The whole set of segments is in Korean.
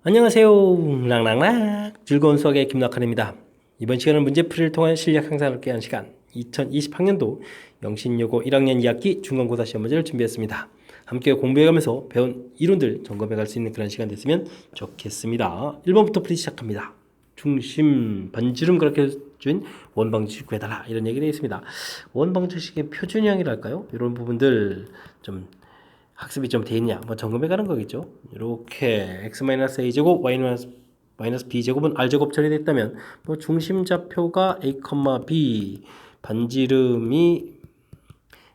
안녕하세요. 랑랑랑 즐거운 수학의 김낙환입니다. 이번 시간은 문제풀이를 통한 실력 향상을 위한 시간 2020학년도 영신여고 1학년 2학기 중간고사 시험 문제를 준비했습니다. 함께 공부해가면서 배운 이론들 점검해갈 수 있는 그런 시간 됐으면 좋겠습니다. 1번부터 풀이 시작합니다. 중심 반지름 그렇게 준 원방정식 구해달라 이런 얘기 되겠습니다. 원방정식의 표준형이랄까요? 이런 부분들 좀 학습이 좀 돼 있냐 뭐 점검해 가는 거겠죠. 이렇게 x-a제곱 y-b제곱은 r제곱 처리됐다면 뭐 중심좌표가 a, b 반지름이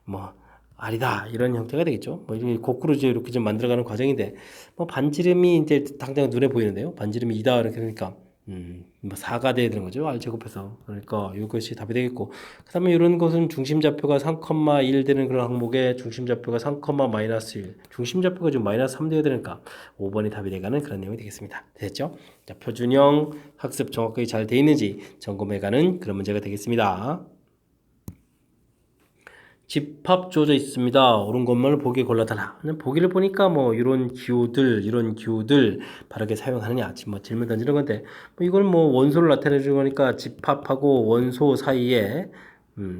뭐 r이다 이런 형태가 되겠죠. 뭐 이렇게 거꾸로 이렇게 좀 만들어가는 과정인데 뭐 반지름이 이제 당장 눈에 보이는데요. 반지름이 2다 이렇게 되니까 뭐 4가 돼야 되는 거죠. r제곱해서. 그러니까 이것이 답이 되겠고. 그 다음에 이런 것은 중심좌표가 3,1 되는 그런 항목에 중심좌표가 3, -1. 중심좌표가 지금 -3 되어야 되니까 5번이 답이 돼가는 그런 내용이 되겠습니다. 됐죠? 자, 표준형 학습 정확하게 잘 돼 있는지 점검해가는 그런 문제가 되겠습니다. 집합 주어져 있습니다. 옳은 것만을 보기에 골라달라. 보기를 보니까 뭐 이런 기호들 바르게 사용하느냐 지금 뭐 질문 던지는 건데 뭐 이걸 뭐 원소를 나타내 주는 거니까 집합하고 원소 사이에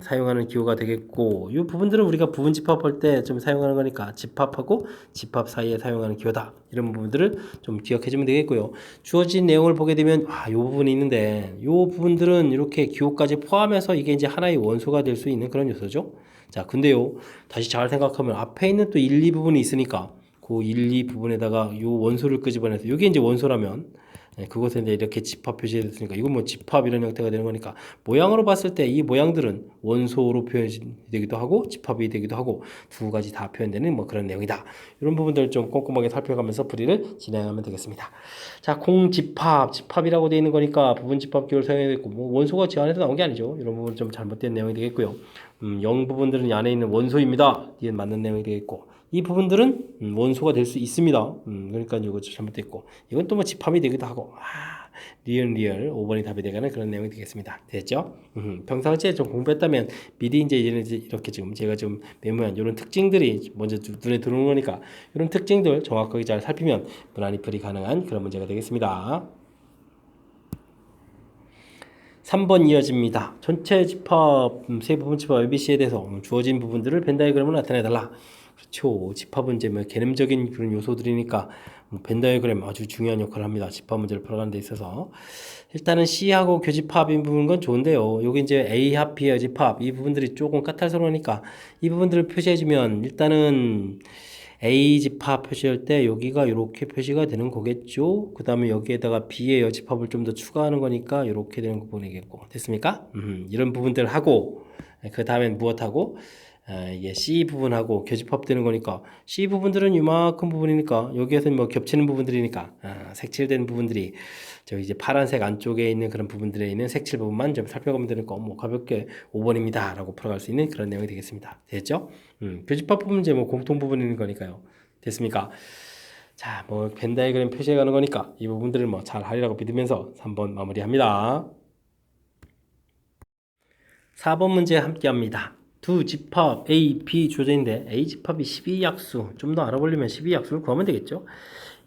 사용하는 기호가 되겠고 이 부분들은 우리가 부분 집합할 때 좀 사용하는 거니까 집합하고 집합 사이에 사용하는 기호다 이런 부분들을 좀 기억해 주면 되겠고요. 주어진 내용을 보게 되면 이 부분이 있는데 이 부분들은 이렇게 기호까지 포함해서 이게 이제 하나의 원소가 될 수 있는 그런 요소죠. 자, 근데요, 다시 잘 생각하면 앞에 있는 또 1, 2 부분이 있으니까 그 1, 2 부분에다가 요 원소를 끄집어내서 이게 이제 원소라면 그것에 이제 이렇게 집합 표시됐으니까 이건 뭐 집합 이런 형태가 되는 거니까 모양으로 봤을 때 이 모양들은 원소로 표현이 되기도 하고 집합이 되기도 하고 두 가지 다 표현되는 뭐 그런 내용이다. 이런 부분들을 좀 꼼꼼하게 살펴가면서 풀이를 진행하면 되겠습니다. 자, 집합이라고 되어 있는 거니까 부분 집합 기호를 사용해야 되고 뭐 원소가 지 안에서 나온 게 아니죠. 이런 부분 좀 잘못된 내용이 되겠고요. 0 부분들은 이 안에 있는 원소입니다. 뒤에 맞는 내용이 되겠고 이 부분들은 원소가 될 수 있습니다. 그러니까 이거 잘못됐고 이건 또 뭐 집합이 되기도 하고 리얼 5번이 답이 되가는 그런 내용이 되겠습니다. 됐죠? 평상시에 좀 공부했다면 미리 이제 이렇게 지금 제가 좀 메모한 이런 특징들이 먼저 눈에 들어오는 거니까 이런 특징들 정확하게 잘 살피면 무난히 풀이 가능한 그런 문제가 되겠습니다. 3번 이어집니다. 전체 집합, 세 부분 집합 ABC에 대해서 주어진 부분들을 벤 다이어그램으로 나타내달라. 그렇죠. 집합은 이제 뭐 개념적인 그런 요소들이니까 벤 다이어그램 아주 중요한 역할을 합니다. 집합 문제를 풀어가는 데 있어서. 일단은 C하고 교집합인 부분은 건 좋은데요. 여기 이제 A 합, B 합, 집합 이 부분들이 조금 까탈스러우니까 이 부분들을 표시해주면 일단은 A 집합 표시할 때 여기가 이렇게 표시가 되는 거겠죠. 그 다음에 여기에다가 B의 여집합을 좀 더 추가하는 거니까 이렇게 되는 거 보내겠고 됐습니까? 이런 부분들 하고 그 다음엔 무엇하고 이게 C 부분하고 교집합되는 거니까 C 부분들은 이만큼 부분이니까 여기에서 뭐 겹치는 부분들이니까 색칠된 부분들이 저 이제 파란색 안쪽에 있는 그런 부분들에 있는 색칠 부분만 좀 살펴보면 되는 거 뭐 가볍게 5번입니다 라고 풀어갈 수 있는 그런 내용이 되겠습니다. 됐죠? 교집합 부분 이제 뭐 공통 부분인 거니까요. 됐습니까? 자, 뭐 벤 다이어그램 표시해 가는 거니까 이 부분들을 뭐 잘 하리라고 믿으면서 3번 마무리합니다. 4번 문제 함께 합니다. 두 집합 A, B 조제인데 A 집합이 12약수 좀 더 알아보려면 12약수를 구하면 되겠죠.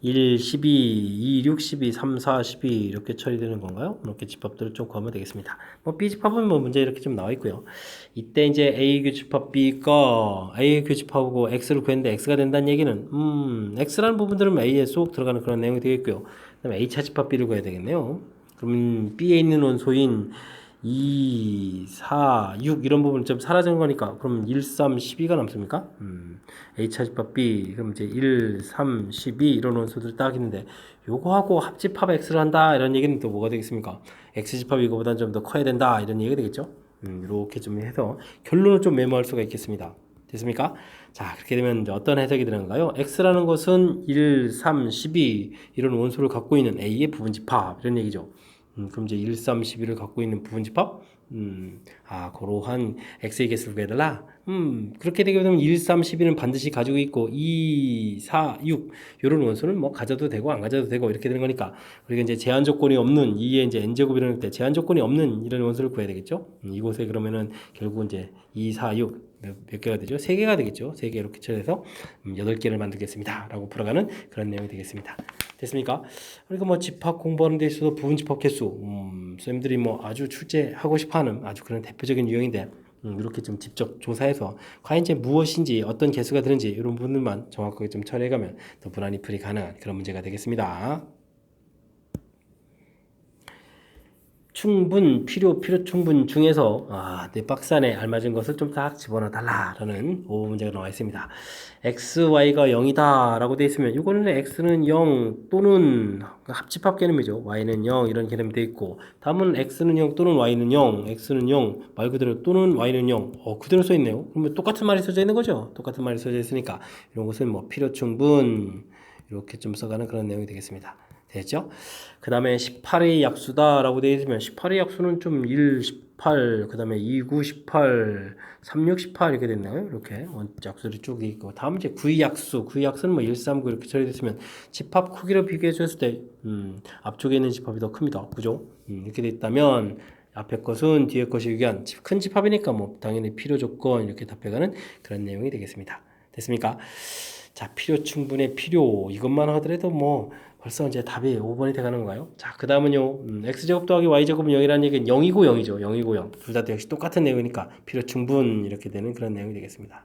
1, 12, 2, 6, 12, 3, 4, 12 이렇게 처리되는 건가요? 이렇게 집합들을 좀 구하면 되겠습니다. 뭐 B 집합은 뭐 문제 이렇게 좀 나와 있고요. 이때 이제 A 교집합 B가 A 교집합하고 X를 구했는데 X가 된다는 얘기는 X라는 부분들은 A에 쏙 들어가는 그런 내용이 되겠고요. 그다음에 A 차집합 B를 구해야 되겠네요. 그럼 B에 있는 원소인 2, 4, 6 이런 부분 좀 사라진 거니까 그럼 1, 3, 12가 남습니까? H차집합 B 그럼 이제 1, 3, 12 이런 원소들 딱 있는데 요거하고 합집합 X를 한다 이런 얘기는 또 뭐가 되겠습니까? X집합이 이거보다는 좀 더 커야 된다 이런 얘기가 되겠죠? 이렇게 좀 해서 결론을 좀 메모할 수가 있겠습니다. 됐습니까? 자, 그렇게 되면 이제 어떤 해석이 되는가요? X라는 것은 1, 3, 12 이런 원소를 갖고 있는 A의 부분집합 이런 얘기죠. 그럼 이제 1, 3, 12를 갖고 있는 부분집합? 그러한 x의 개수를 구해달라? 그렇게 되게 되면 1, 3, 12는 반드시 가지고 있고 2, 4, 6 이런 원소는 뭐 가져도 되고 안 가져도 되고 이렇게 되는 거니까 우리가 이제 제한 조건이 없는 2의 이제 n제곱이라는 때 제한 조건이 없는 이런 원소를 구해야 되겠죠? 이곳에 그러면은 결국 이제 2, 4, 6 몇 개가 되죠? 3개가 되겠죠? 3개 이렇게 처리해서 8개를 만들겠습니다. 라고 풀어가는 그런 내용이 되겠습니다. 됐습니까? 그러니까 뭐 집합 공부하는 데 있어서 부분 집합 개수, 쌤들이 뭐 아주 출제하고 싶어하는 아주 그런 대표적인 유형인데 이렇게 좀 직접 조사해서 과연 이제 무엇인지 어떤 개수가 되는지 이런 부분만 정확하게 좀 처리해가면 더 무난히 풀이 가능한 그런 문제가 되겠습니다. 충분, 필요 충분 중에서 내 박스 안에 알맞은 것을 좀 딱 집어넣어 달라라는 오 문제가 나와 있습니다. x, y가 0이다 라고 되어 있으면 이거는 x는 0 또는 합집합 개념이죠. y는 0 이런 개념이 되어 있고 다음은 x는 0 또는 y는 0 x는 0 말 그대로 또는 y는 0 그대로 써 있네요. 그러면 똑같은 말이 써져 있는 거죠. 똑같은 말이 써져 있으니까 이런 것은 뭐 필요 충분 이렇게 좀 써가는 그런 내용이 되겠습니다. 됐죠? 그 다음에 18의 약수다라고 되어 있으면 18의 약수는 좀 1, 18, 그 다음에 2, 9, 18, 3, 6, 18 이렇게 됐나요? 이렇게 약수들이 쭉 있고 다음 이제 9의 약수, 9의 약수는 뭐 1, 3, 9 이렇게 처리됐으면 집합 크기로 비교해 줬을 때 앞쪽에 있는 집합이 더 큽니다. 그죠? 이렇게 됐다면 앞에 것은 뒤에 것이 유기한 큰 집합이니까 뭐 당연히 필요 조건 이렇게 답해가는 그런 내용이 되겠습니다. 됐습니까? 자, 필요 충분의 필요 이것만 하더라도 뭐 벌써 이제 답이 5번이 돼가는 건가요? 자, 그 다음은요. x제곱 더하기 y제곱은 0이라는 얘기는 0이고 0이죠. 0이고 0. 둘 다 역시 똑같은 내용이니까 필요 충분 이렇게 되는 그런 내용이 되겠습니다.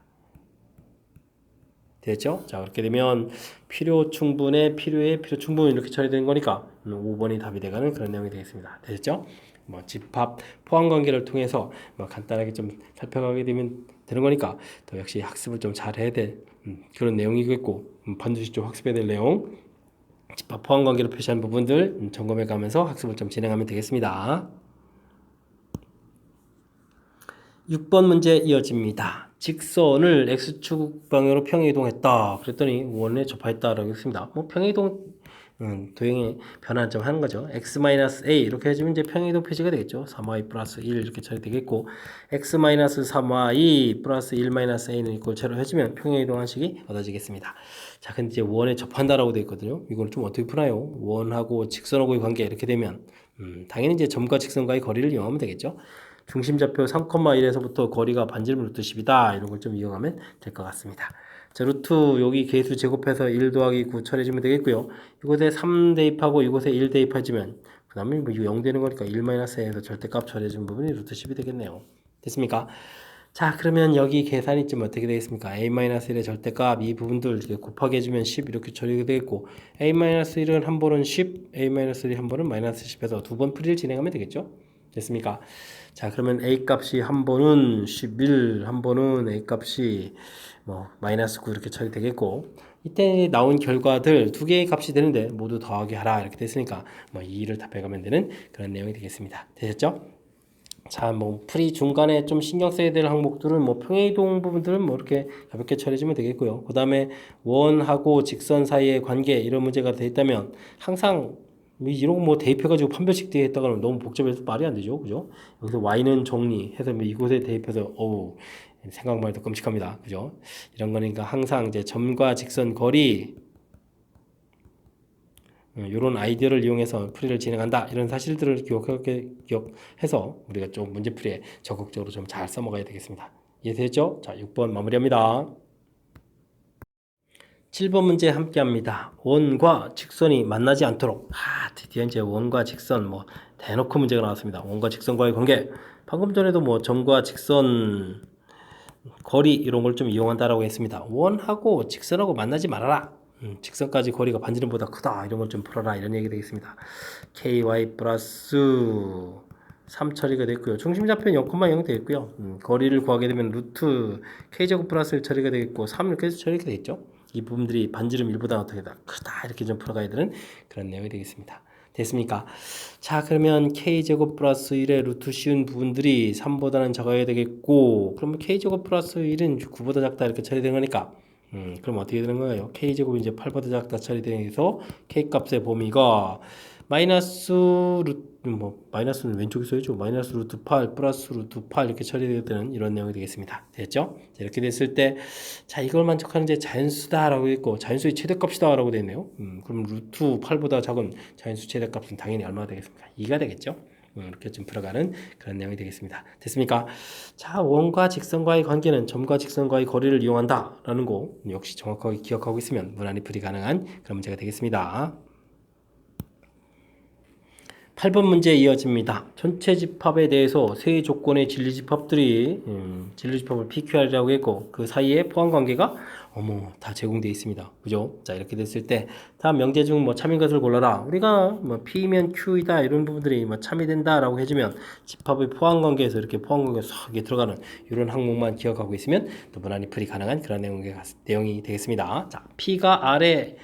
됐죠? 자, 그렇게 되면 필요 충분의 필요의 필요 충분 이렇게 처리되는 거니까 5번이 답이 돼가는 그런 내용이 되겠습니다. 됐죠? 뭐 집합 포함 관계를 통해서 뭐 간단하게 좀 살펴가게 되는 거니까 또 역시 학습을 좀 잘 해야 될 그런 내용이겠고 반드시 좀 학습해야 될 내용 집합 포함 관계로 표시한 부분들 점검해 가면서 학습을 좀 진행하면 되겠습니다. 6번 문제 이어집니다. 직선을 x축 방향으로 평행이동했다. 그랬더니 원에 접하였다라고 했습니다. 뭐 평행이동 도형의 변환 점 하는 거죠. x-a 이렇게 해주면 이제 평행이동 표시가 되겠죠. 3y 플러스 1 이렇게 처리되겠고 x-3y 플러스 1-a는 이꼴 제로 해주면 평행이동 한식이 얻어지겠습니다. 자, 근데 이제 원에 접한다라고 되어 있거든요. 이걸 좀 어떻게 푸나요? 원하고 직선하고의 관계 이렇게 되면 당연히 이제 점과 직선과의 거리를 이용하면 되겠죠. 중심좌표 3,1에서부터 거리가 반지름 루트 10이다. 이런 걸 좀 이용하면 될 것 같습니다. 자, 루트 여기 계수 제곱해서 1 더하기 9 처리해주면 되겠고요. 이곳에 3 대입하고 이곳에 1 대입해주면 그 다음에 뭐 0 되는 거니까 1-a에서 절대값 처리해준 부분이 루트 10이 되겠네요. 됐습니까? 자, 그러면 여기 계산이 좀 어떻게 되겠습니까? a-1의 절대값 이 부분들 이렇게 곱하기 해주면 10 이렇게 처리가 되겠고 a-1은 한 번은 10, a-1이 한 번은 마이너스 10에서 두 번 풀이를 진행하면 되겠죠? 됐습니까? 자, 그러면 a 값이 한 번은 11, 한 번은 a 값이 뭐 마이너스 9 이렇게 처리되겠고 이때 나온 결과들 두 개의 값이 되는데 모두 더하기 하라 이렇게 됐으니까 뭐 2를 답해가면 되는 그런 내용이 되겠습니다. 되셨죠? 자, 뭐 풀이 중간에 좀 신경 써야 될 항목들은 뭐 평행이동 부분들은 뭐 이렇게 가볍게 처리해주면 되겠고요. 그 다음에 원하고 직선 사이의 관계 이런 문제가 돼 있다면 항상 이런 거 뭐 대입해가지고 판별식 대입했다 그러면 너무 복잡해서 말이 안 되죠, 그죠? 여기서 y는 정리해서 뭐 이곳에 대입해서 생각만 해도 끔찍합니다, 그죠? 이런 거니까 항상 이제 점과 직선 거리 이런 아이디어를 이용해서 풀이를 진행한다. 이런 사실들을 기억해서 우리가 좀 문제풀이에 적극적으로 좀 잘 써먹어야 되겠습니다. 이해되죠? 자, 6번 마무리합니다. 7번 문제 함께 합니다. 원과 직선이 만나지 않도록. 드디어 이제 원과 직선 뭐 대놓고 문제가 나왔습니다. 원과 직선과의 관계. 방금 전에도 뭐 점과 직선 거리 이런 걸 좀 이용한다라고 했습니다. 원하고 직선하고 만나지 말아라. 직선까지 거리가 반지름보다 크다. 이런 걸 좀 풀어라. 이런 얘기 되겠습니다. ky 플러스 3 처리가 됐고요. 중심좌표는 0,0 되겠고요. 거리를 구하게 되면 루트 k제곱 플러스 1 처리가 되겠고 3 이렇게 해서 처리가 되겠죠. 이 부분들이 반지름 1보다 어떻게 크다. 이렇게 좀 풀어가야 되는 그런 내용이 되겠습니다. 됐습니까? 자, 그러면 k제곱 플러스 1의 루트 씌운 부분들이 3보다는 작아야 되겠고 그러면 k제곱 플러스 1은 9보다 작다 이렇게 처리되는 거니까 그럼 어떻게 되는 거예요? k제곱이 이제 8보다 작다 처리되면서 k값의 범위가 마이너스 루트 마이너스는 왼쪽에 써야죠. 마이너스 루트 8 플러스 루트 8 이렇게 처리되는 이런 내용이 되겠습니다. 됐죠? 자, 이렇게 됐을 때 자, 이걸 만족하는 이제 자연수다라고 있고 자연수의 최대값이다라고 되어 있네요. 그럼 루트 8보다 작은 자연수 최대값은 당연히 얼마가 되겠습니까? 2가 되겠죠? 이렇게 좀 풀어가는 그런 내용이 되겠습니다. 됐습니까? 자, 원과 직선과의 관계는 점과 직선과의 거리를 이용한다 라는 거 역시 정확하게 기억하고 있으면 무난히 풀이 가능한 그런 문제가 되겠습니다. 8번 문제 이어집니다. 전체 집합에 대해서 세 조건의 진리집합들이 진리집합을 PQR이라고 했고 그 사이에 포함관계가 다 제공되어 있습니다. 그죠? 자, 이렇게 됐을 때 다음 명제 중 뭐 참인 것을 골라라. 우리가 뭐 P면 Q이다 이런 부분들이 뭐 참이 된다라고 해주면 집합의 포함관계에서 이렇게 포함관계가 쏙 들어가는 이런 항목만 기억하고 있으면 또 무난히 풀이 가능한 그런 내용이 되겠습니다. 자, P가 R에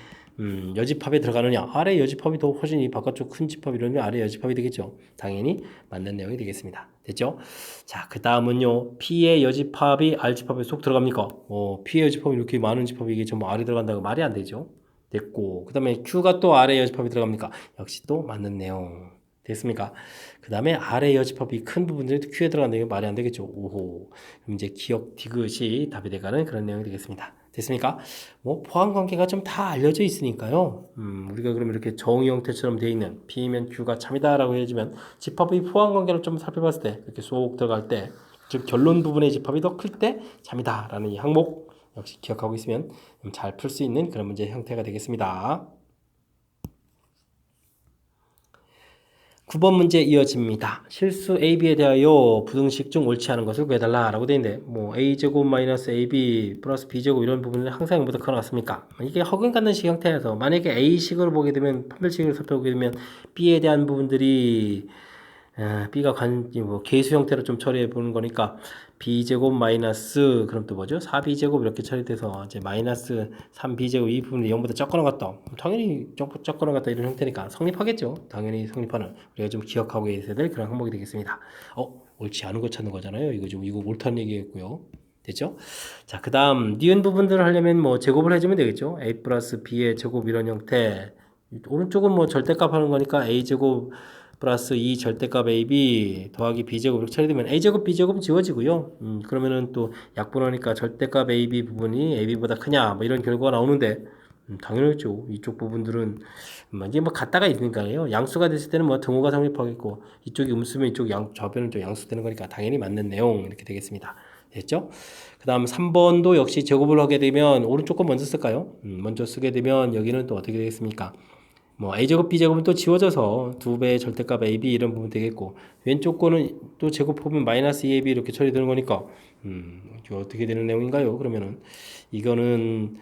여집합에 들어가느냐, 아래 여집합이 더 훨씬 이 바깥쪽 큰 집합 이러면 아래 여집합이 되겠죠. 당연히 맞는 내용이 되겠습니다. 됐죠? 자, 그 다음은요, P의 여집합이 R집합에 속 들어갑니까? P의 여집합이 이렇게 많은 집합이 이게 전부 R이 들어간다고 말이 안 되죠. 됐고, 그 다음에 Q가 또 R의 여집합이 들어갑니까? 역시 또 맞는 내용. 됐습니까? 그 다음에 R의 여집합이 큰 부분들이 Q에 들어간다는 게 말이 안 되겠죠. 오호. 그럼 이제 기억 디귿이 답이 돼가는 그런 내용이 되겠습니다. 됐습니까? 뭐 포함 관계가 좀 다 알려져 있으니까요. 우리가 그러면 이렇게 정의 형태처럼 되어 있는 P면 Q가 참이다라고 해주면 집합의 포함 관계를 좀 살펴봤을 때 이렇게 쏙 들어갈 때, 즉 결론 부분의 집합이 더 클 때 참이다라는 이 항목 역시 기억하고 있으면 잘 풀 수 있는 그런 문제 형태가 되겠습니다. 9번 문제 이어집니다. 실수 AB에 대하여 부등식 중 옳지 않은 것을 구해달라 라고 되어 있는데 뭐 A제곱 마이너스 AB 플러스 B제곱 이런 부분을 항상 0보다 커 나왔습니까? 이게 허근 갖는 식 형태에서 만약에 A식으로 보게 되면 판별식을 살펴보게 되면 B에 대한 부분들이 B가 뭐 계수 형태로 좀 처리해 보는 거니까 B제곱 마이너스 그럼 또 뭐죠? 4B제곱 이렇게 처리돼서 이제 마이너스 3B제곱 이 부분이 0보다 적거나 같다. 당연히 적거나 같다 이런 형태니까 성립하겠죠. 당연히 성립하는 우리가 좀 기억하고 있어야 될 그런 항목이 되겠습니다. 옳지 않은 거 찾는 거잖아요. 이거 옳다는 얘기겠고요. 됐죠? 자, 그 다음 니은 부분들을 하려면 뭐 제곱을 해주면 되겠죠. A 플러스 B의 제곱 이런 형태. 오른쪽은 뭐 절대값 하는 거니까 A제곱 플러스 2 절대값 AB 더하기 B제곱 이렇게 처리되면 A제곱 B제곱은 지워지고요. 그러면은 또 약분하니까 절대값 AB 부분이 AB보다 크냐 뭐 이런 결과가 나오는데 당연하죠. 이쪽 부분들은 이게 뭐 같다가 있으니까요. 양수가 됐을 때는 뭐 등호가 성립하겠고 이쪽이 음수면 이쪽 좌변은 또 양수되는 거니까 당연히 맞는 내용 이렇게 되겠습니다. 됐죠? 그 다음 3번도 역시 제곱을 하게 되면 오른쪽 거 먼저 쓸까요? 먼저 쓰게 되면 여기는 또 어떻게 되겠습니까? 뭐 A제곱 B제곱은 또 지워져서 2배의 절대값 AB 이런 부분 되겠고 왼쪽 거는 또 제곱하면 마이너스 2AB 이렇게 처리되는 거니까 이거 어떻게 되는 내용인가요? 그러면은 이거는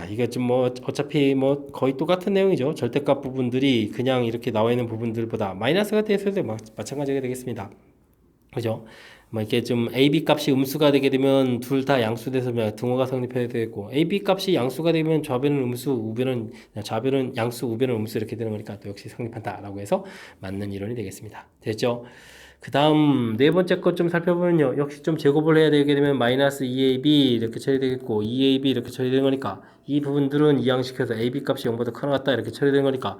이게 좀 뭐 어차피 뭐 거의 똑같은 내용이죠. 절대값 부분들이 그냥 이렇게 나와 있는 부분들보다 마이너스가 됐을 때 마찬가지가 되겠습니다. 그죠? 뭐 이렇게 좀 AB 값이 음수가 되게 되면 둘 다 양수돼서 등호가 성립해야 되고 AB 값이 양수가 되면 좌변은 음수, 우변은 좌변은 양수, 우변은 음수 이렇게 되는 거니까 또 역시 성립한다라고 해서 맞는 이론이 되겠습니다. 됐죠? 그 다음 네 번째 것 좀 살펴보면요. 역시 좀 제곱을 해야 되게 되면 마이너스 2AB 이렇게 처리되겠고 2AB 이렇게 처리되는 거니까 이 부분들은 이항시켜서 AB 값이 0보다 크나 같다 이렇게 처리되는 거니까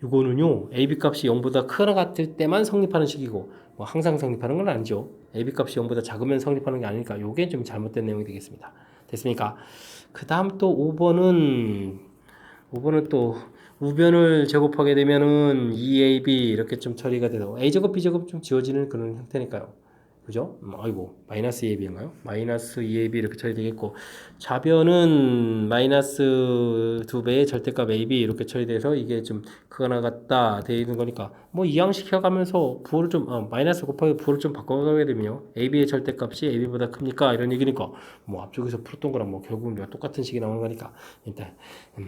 이거는요. AB 값이 0보다 크나 같을 때만 성립하는 식이고 뭐 항상 성립하는 건 아니죠. AB 값이 0보다 작으면 성립하는 게 아니니까 이게 좀 잘못된 내용이 되겠습니다. 됐습니까? 그 다음 또 5번은 또 우변을 제곱하게 되면은 2AB 이렇게 좀 처리가 돼서 A제곱 B제곱 좀 지워지는 그런 형태니까요. 그죠? 아이고 마이너스 2AB인가요? 마이너스 2AB 이렇게 처리되겠고 좌변은 마이너스 2배의 절대값 AB 이렇게 처리돼서 이게 좀 크거나 같다 되어 있는 거니까 뭐 이항시켜가면서 부호를 좀 마이너스 곱하기 부호를 좀 바꿔가게 되면요 AB의 절대값이 AB보다 큽니까? 이런 얘기니까 뭐 앞쪽에서 풀었던 거랑 뭐 결국은 똑같은 식이 나오는 거니까 일단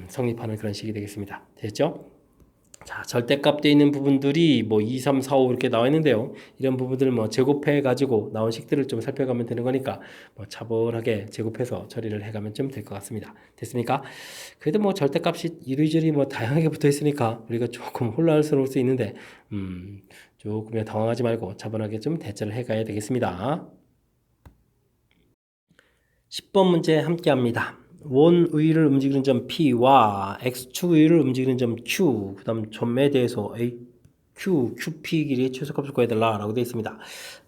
성립하는 그런 식이 되겠습니다. 됐죠? 자, 절대값 되어 있는 부분들이 뭐 2, 3, 4, 5 이렇게 나와 있는데요. 이런 부분들을 뭐 제곱해 가지고 나온 식들을 좀 살펴가면 되는 거니까 뭐 차분하게 제곱해서 처리를 해가면 좀 될 것 같습니다. 됐습니까? 그래도 뭐 절대값이 이리저리 뭐 다양하게 붙어 있으니까 우리가 조금 혼란스러울 수 있는데 조금 당황하지 말고 차분하게 좀 대처를 해가야 되겠습니다. 10번 문제 함께 합니다. 원의를 움직이는 점 P와 X축 의를 움직이는 점 Q, 그 다음 점에 대해서 QP 길이의 최소값을 구해달라 라고 되어 있습니다.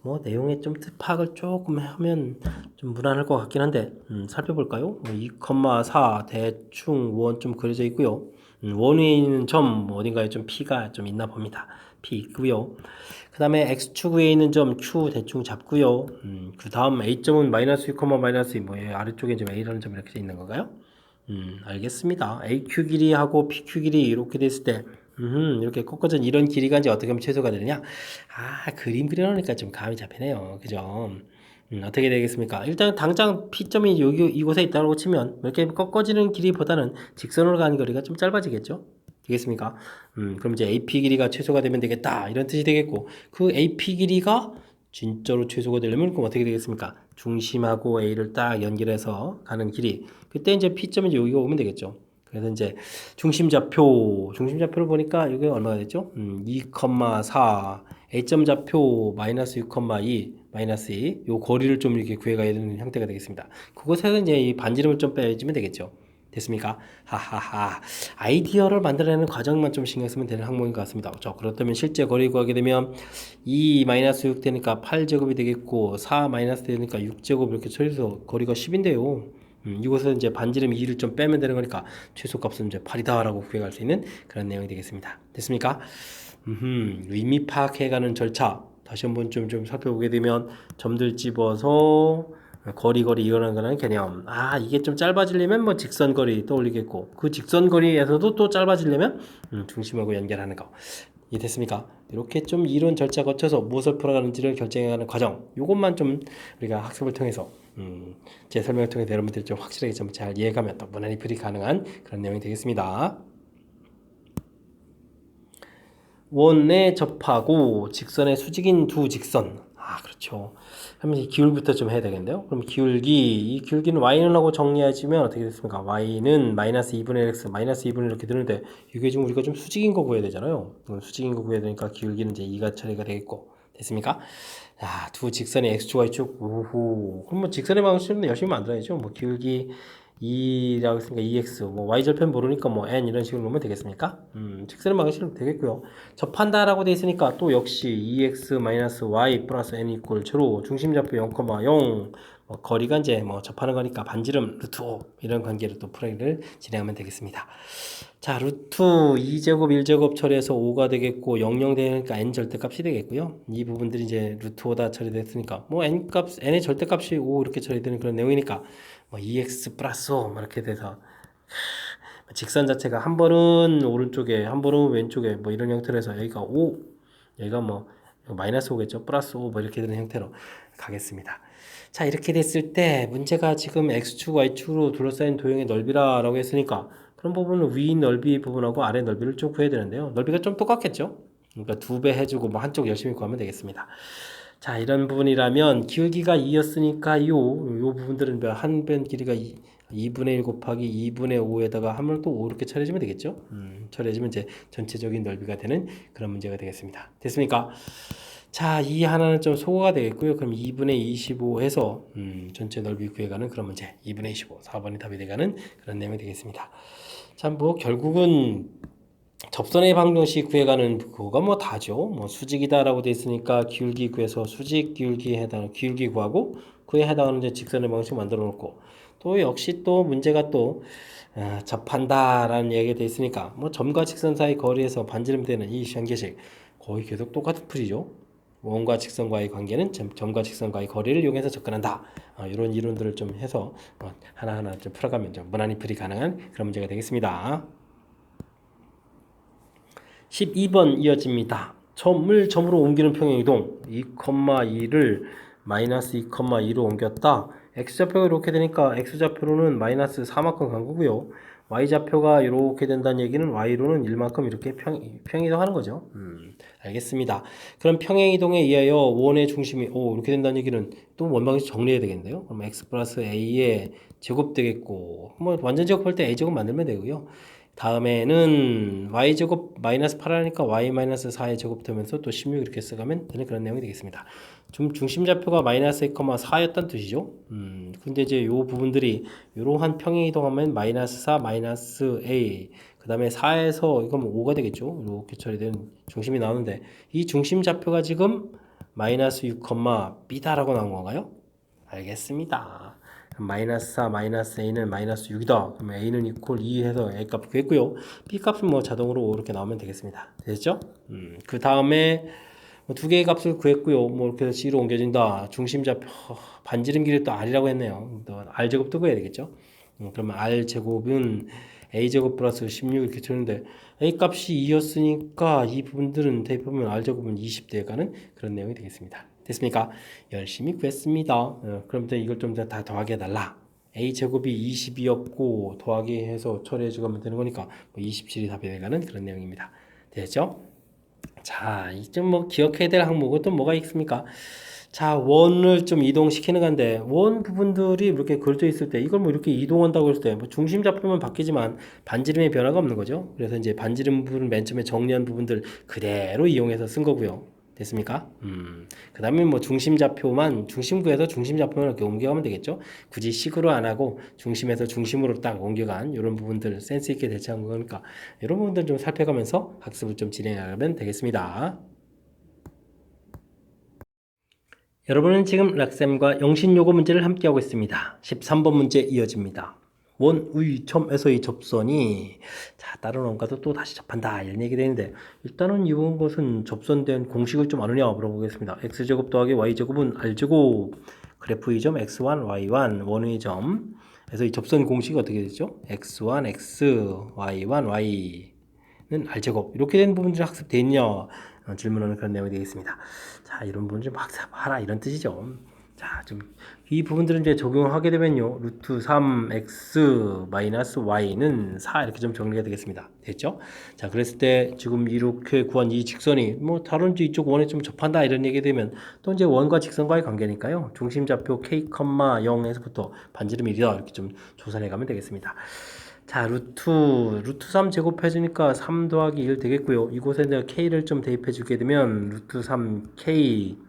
뭐 내용에 좀 파악을 조금 하면 좀 무난할 것 같긴 한데 살펴볼까요? 2,4 대충 원 좀 그려져 있고요. 원 위에 있는 점 어딘가에 좀 P가 좀 있나 봅니다. P 있고요. 그 다음에 X축 위에 있는 점 Q 대충 잡고요. 그 다음 A점은 마이너스 6, 마이너스 2, 뭐 아래쪽에 좀 A라는 점이 이렇게 있는 건가요? 알겠습니다. AQ 길이하고 PQ 길이 이렇게 됐을 때 이렇게 꺾어진 이런 길이가 이제 어떻게 하면 최소가 되느냐? 그림 그려놓으니까 좀 감이 잡히네요. 그죠? 어떻게 되겠습니까? 일단 당장 P점이 여기 이곳에 있다고 치면 이렇게 꺾어지는 길이보다는 직선으로 가는 거리가 좀 짧아지겠죠? 되겠습니까? 그럼 이제 AP 길이가 최소가 되면 되겠다 이런 뜻이 되겠고 그 AP 길이가 진짜로 최소가 되려면 그럼 어떻게 되겠습니까? 중심하고 A를 딱 연결해서 가는 길이 그때 이제 P점이 이제 여기가 오면 되겠죠. 그래서 이제 중심좌표를 보니까 이게 얼마가 됐죠? 2,4 A점 좌표 마이너스 6,2 마이너스 2 요 거리를 좀 이렇게 구해가야 되는 형태가 되겠습니다. 그곳에서 이제 이 반지름을 좀 빼주면 되겠죠. 됐습니까? 하하하. 아이디어를 만들어내는 과정만 좀 신경 쓰면 되는 항목인 것 같습니다. 그렇다면 실제 거리 구하게 되면 2 마이너스 6 되니까 8제곱이 되겠고 4 마이너스 되니까 6제곱 이렇게 처리해서 거리가 10인데요. 이곳에서 이제 반지름 2를 좀 빼면 되는 거니까 최소값은 이제 8이다라고 구해갈 수 있는 그런 내용이 되겠습니다. 됐습니까? 의미 파악해가는 절차 다시 한번 좀 살펴보게 되면 점들 집어서 거리 이거라는 개념. 이게 좀 짧아지려면 뭐 직선거리 떠올리겠고 그 직선거리에서도 또 짧아지려면 중심하고 연결하는 거. 이해됐습니까? 이렇게 좀 이론 절차 거쳐서 무엇을 풀어가는지를 결정해가는 과정. 이것만 좀 우리가 학습을 통해서 제 설명을 통해서 여러분들이 좀 확실하게 좀 잘 이해가면 또 무난히 풀이 가능한 그런 내용이 되겠습니다. 원에 접하고 직선의 수직인 두 직선. 그렇죠. 그러면 이 기울기부터 좀 해야 되겠는데요. 그럼 이 기울기는 y는 하고 정리하시면 어떻게 됐습니까? y는 마이너스 2분의 x, 마이너스 2분의 이렇게 되는데 이게 지금 우리가 좀 수직인 거 구해야 되잖아요. 수직인 거 구해야 되니까 기울기는 이제 2가 처리가 되겠고 됐습니까? 자, 두 직선의 x축, y축, 우후. 그럼 뭐 직선의 방식은 열심히 만들어야죠. 뭐 기울기 2라고 했으니까 2x, 뭐 y절편 모르니까 뭐 n 이런 식으로 놓으면 되겠습니까? 직선의 방식으로 되겠고요. 접한다라고 돼 있으니까 또 역시 2x-y 플러스 n 이퀄 제로, 중심좌표 0,0, 뭐 거리가 이제 뭐 접하는 거니까 반지름 루트 5 이런 관계로 또 풀이를 진행하면 되겠습니다. 자, 루트 2제곱 1제곱 처리해서 5가 되겠고 00 되니까 n 절대값이 되겠고요. 이 부분들이 이제 루트 5다 처리됐으니까 뭐 n의 절대값이 5 이렇게 처리되는 그런 내용이니까 뭐 2x 플러스 5 뭐 이렇게 돼서 직선 자체가 한 번은 오른쪽에 한 번은 왼쪽에 뭐 이런 형태로 해서 여기가 5 여기가 뭐 마이너스 5겠죠. 플러스 5 뭐 이렇게 되는 형태로 가겠습니다. 자, 이렇게 됐을 때 문제가 지금 x축 y축으로 둘러싸인 도형의 넓이라고 했으니까 그런 부분은 위 넓이 부분하고 아래 넓이를 좀 구해야 되는데요. 넓이가 좀 똑같겠죠. 그러니까 2배 해주고 뭐 한쪽 열심히 구하면 되겠습니다. 자, 이런 부분이라면 기울기가 2였으니까 요 부분들은 한 변 길이가 2분의 1 곱하기 2분의 5에다가 하면 또 5 이렇게 처리해주면 되겠죠. 처리해주면 이제 전체적인 넓이가 되는 그런 문제가 되겠습니다. 됐습니까? 자, 이 하나는 좀 소거가 되겠고요. 그럼 2분의 25 해서 전체 넓이 구해가는 그런 문제 2분의 25, 4번이 답이 돼가는 그런 내용이 되겠습니다. 참 뭐 결국은 접선의 방정식 구해가는 그거가 뭐 다죠. 뭐 수직이다라고 돼 있으니까 기울기 구해서 수직 기울기에 해당하는 기울기 구하고 그에 해당하는 이제 직선의 방식 만들어 놓고 또 역시 또 문제가 또 접한다라는 얘기가 돼 있으니까 뭐 점과 직선 사이 거리에서 반지름 되는 이 현계식 거의 계속 똑같은 풀이죠. 원과 직선과의 관계는 점과 직선과의 거리를 이용해서 접근한다. 이런 이론들을 좀 해서 하나하나 좀 풀어가면 좀 무난히 풀이 가능한 그런 문제가 되겠습니다. 12번 이어집니다. 점으로 옮기는 평행이동 2,2를 마이너스 2,2로 옮겼다. x좌표가 이렇게 되니까 x좌표로는 마이너스 4만큼 간 거고요. y좌표가 이렇게 된다는 얘기는 y로는 1만큼 이렇게 평행이동하는 거죠. 알겠습니다. 그럼 평행이동에 의하여 원의 중심이 이렇게 된다는 얘기는 또 원방식 정리해야 되겠는데요. 그럼 x 플러스 a의 제곱 되겠고 뭐 완전 제곱할 때 a제곱 만들면 되고요. 다음에는 y제곱 마이너스 8 하니까 y 마이너스 4의 제곱 되면서 또 16 이렇게 써가면 되는 그런 내용이 되겠습니다. 중심좌표가 마이너스 2,4였던 뜻이죠. 근데 이제 요 부분들이 이러한 평행 이동하면 마이너스 4 마이너스 a 그 다음에 4에서 이건 뭐 5가 되겠죠. 이렇게 처리된 중심이 나오는데 이 중심좌표가 지금 마이너스 6, b다라고 나온 건가요? 알겠습니다. 마이너스 4 마이너스 a는 마이너스 6이다. 그러면 a는 이퀄 2 해서 a 값 구했고요. b 값은 뭐 자동으로 이렇게 나오면 되겠습니다. 됐죠? 그 다음에 두 개의 값을 구했고요. 뭐 이렇게 해서 c로 옮겨진다. 중심좌표 반지름 길이 또 r이라고 했네요. 또 r 제곱도 구해야 되겠죠? 그러면 r 제곱은 a제곱 플러스 16 이렇게 주는데 a 값이 2였으니까 이 부분들은 대입하면 r제곱은 20 돼가는 그런 내용이 되겠습니다. 됐습니까? 열심히 구했습니다. 그럼 이걸 좀 다 더하게 해달라. a제곱이 20이었고 더하기 해서 처리해주고 하면 되는 거니까 27이 답이 돼가는 그런 내용입니다. 됐죠? 자, 이제 뭐 기억해야 될 항목은 또 뭐가 있습니까? 자, 원을 좀 이동시키는 건데 원 부분들이 이렇게 그려져 있을 때 이걸 뭐 이렇게 이동한다고 했을 때 뭐 중심 잡으면 바뀌지만 반지름의 변화가 없는 거죠. 그래서 이제 반지름 부분 맨 처음에 정리한 부분들 그대로 이용해서 쓴 거고요. 됐습니까? 그 다음에 뭐 중심 좌표만 중심구에서 중심 좌표만 이렇게 옮겨가면 되겠죠. 굳이 식으로 안 하고 중심에서 중심으로 딱 옮겨간 이런 부분들 센스 있게 대처한 거니까 이런 부분들 좀 살펴가면서 학습을 좀 진행하면 되겠습니다. 여러분은 지금 락쌤과 영신요거 문제를 함께하고 있습니다. 13번 문제 이어집니다. 원의점에서의 접선이 자 다른 원과도 또 다시 접한다 이런 얘기 되는데 일단은 이번 것은 접선된 공식을 좀 아느냐 물어보겠습니다. x제곱 더하기 y제곱은 r제곱 그래프 의점 x1 y1 원의점 그래서 이 접선 공식이 어떻게 되죠? x1 x y1 y는 r제곱 이렇게 된 부분들이 학습되어 있냐 질문하는 그런 내용이 되겠습니다. 자, 이런 부분 좀 학습하라 이런 뜻이죠. 자, 좀 이 부분들은 이제 적용하게 되면요. 루트 3x 마이너스 y는 4 이렇게 좀 정리가 되겠습니다. 됐죠? 자, 그랬을 때 지금 이렇게 구한 이 직선이 뭐 다른 이쪽 원에 좀 접한다 이런 얘기 되면 또 이제 원과 직선과의 관계니까요. 중심 좌표 k, 0에서부터 반지름 1이다 이렇게 좀 조사해 가면 되겠습니다. 자, 루트 3 제곱해주니까 3 더하기 1 되겠고요. 이곳에 내가 k를 좀 대입해 주게 되면 루트 3k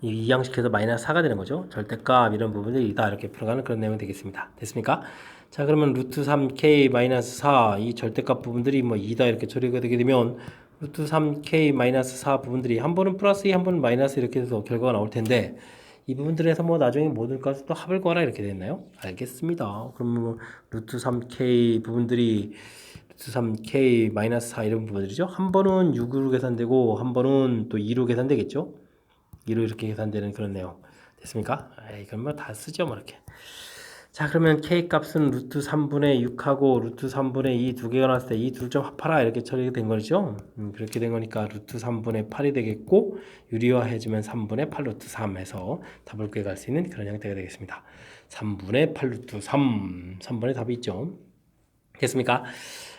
이항식해서 마이너스 4가 되는 거죠. 절대값 이런 부분들이 다 이렇게 풀어가는 그런 내용이 되겠습니다. 됐습니까? 자, 그러면 루트 3k 마이너스 4 이 절대값 부분들이 뭐 2다 이렇게 처리가 되게 되면 루트 3k 마이너스 4 부분들이 한 번은 플러스 2, 한 번은 마이너스 이렇게 해서 결과가 나올 텐데 이 부분들에서 뭐 나중에 모든 값을 또 합을 구하라 이렇게 됐나요? 알겠습니다. 그럼 뭐 루트 3k 부분들이 루트 3k 마이너스 4 이런 부분들이죠. 한 번은 6으로 계산되고 한 번은 또 2로 계산되겠죠. 2로 이렇게 계산되는 그런 내용 됐습니까? 에이, 그럼 뭐 다 쓰죠 뭐 이렇게. 자, 그러면 k 값은 루트 3분의 6하고 루트 3분의 2 두 개가 나왔을 때 이 둘 좀 합하라 이렇게 처리가 된 거죠. 그렇게 된 거니까 루트 3분의 8이 되겠고 유리화해주면 3분의 8 루트 3 해서 답을 구해갈 수 있는 그런 형태가 되겠습니다. 3분의 8 루트 3번의 답이 있죠. 됐습니까?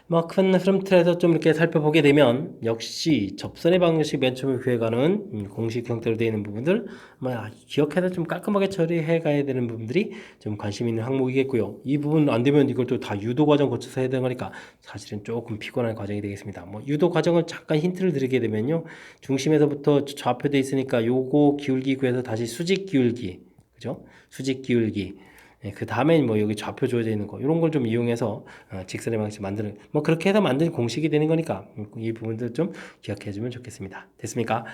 뭐 큰 흐름 틀에서 좀 이렇게 살펴보게 되면 역시 접선의 방식 맨 처음에 구해가는 공식 형태로 되어 있는 부분들 뭐 기억해서 좀 깔끔하게 처리해 가야 되는 부분들이 좀 관심 있는 항목이겠고요. 이 부분 안 되면 이걸 또 다 유도 과정 거쳐서 해야 되는 거니까 사실은 조금 피곤한 과정이 되겠습니다. 뭐 유도 과정을 잠깐 힌트를 드리게 되면요. 중심에서부터 좌표돼 있으니까 요거 기울기 구해서 다시 수직 기울기 그죠? 수직 기울기 그 다음에 뭐 여기 좌표 주어져 있는 거 이런 걸 좀 이용해서 직선의 방식 만드는 뭐 그렇게 해서 만든 공식이 되는 거니까 이 부분들 좀 기억해 주면 좋겠습니다. 됐습니까?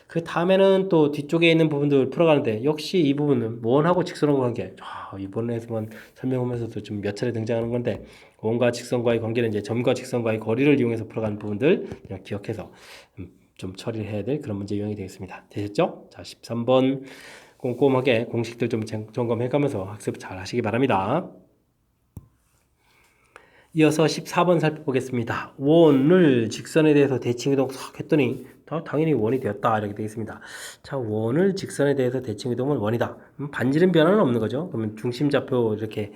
그 다음에는 또 뒤쪽에 있는 부분들 풀어가는데 역시 이 부분은 원하고 직선하고 관계 이번에서만 설명하면서도 좀 몇 차례 등장하는 건데 원과 직선과의 관계는 이제 점과 직선과의 거리를 이용해서 풀어가는 부분들 그냥 기억해서 좀 처리를 해야 될 그런 문제 유형이 되겠습니다. 되셨죠? 자, 13번 꼼꼼하게 공식들 좀 점검해가면서 학습 잘 하시기 바랍니다. 이어서 14번 살펴보겠습니다. 원을 직선에 대해서 대칭이동 했더니 당연히 원이 되었다 이렇게 되겠습니다. 자, 원을 직선에 대해서 대칭이동은 원이다. 반지름 변화는 없는 거죠. 그러면 중심 좌표 이렇게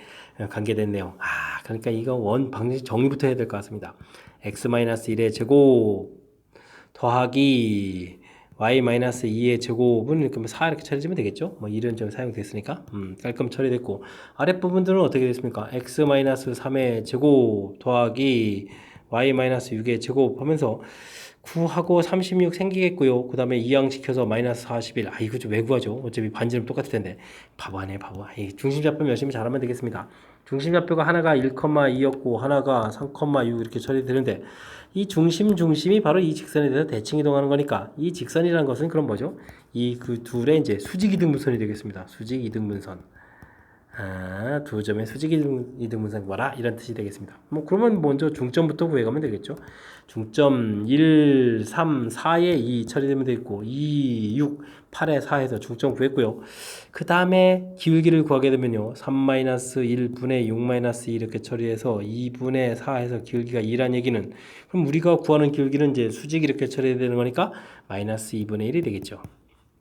관계된 내용. 그러니까 이거 원 방식 정리부터 해야 될 것 같습니다. x-1의 제곱 더하기 y-2의 제곱은 이렇게 4 이렇게 처리해주면 되겠죠. 뭐 이런 점 사용됐으니까 깔끔 처리됐고 아랫부분들은 어떻게 됐습니까? x-3의 제곱 더하기 y-6의 제곱 하면서 9하고 36 생기겠고요. 그 다음에 이항시켜서 마이너스 41. 이거 좀 왜 구하죠? 어차피 반지름 똑같을 텐데. 바보 아니에요, 바보. 중심좌표 열심히 잘하면 되겠습니다. 중심좌표가 하나가 1,2였고 하나가 3,6 이렇게 처리되는데 이 중심이 바로 이 직선에 대해서 대칭 이동하는 거니까 이 직선이라는 것은 그럼 뭐죠? 이 그 둘의 이제 수직 이등분선이 되겠습니다. 수직 이등분선. 두 점의 수직 이등분선 구하라 이런 뜻이 되겠습니다. 뭐 그러면 먼저 중점부터 구해가면 되겠죠. 중점 1, 3, 4에 2 처리되면 되겠고 2, 6, 8에 4에서 중점 구했고요. 그 다음에 기울기를 구하게 되면요. 3-1분의 6-2 이렇게 처리해서 2분의 4에서 기울기가 2란 얘기는 그럼 우리가 구하는 기울기는 이제 수직 이렇게 처리되는 거니까 마이너스 2분의 1이 되겠죠.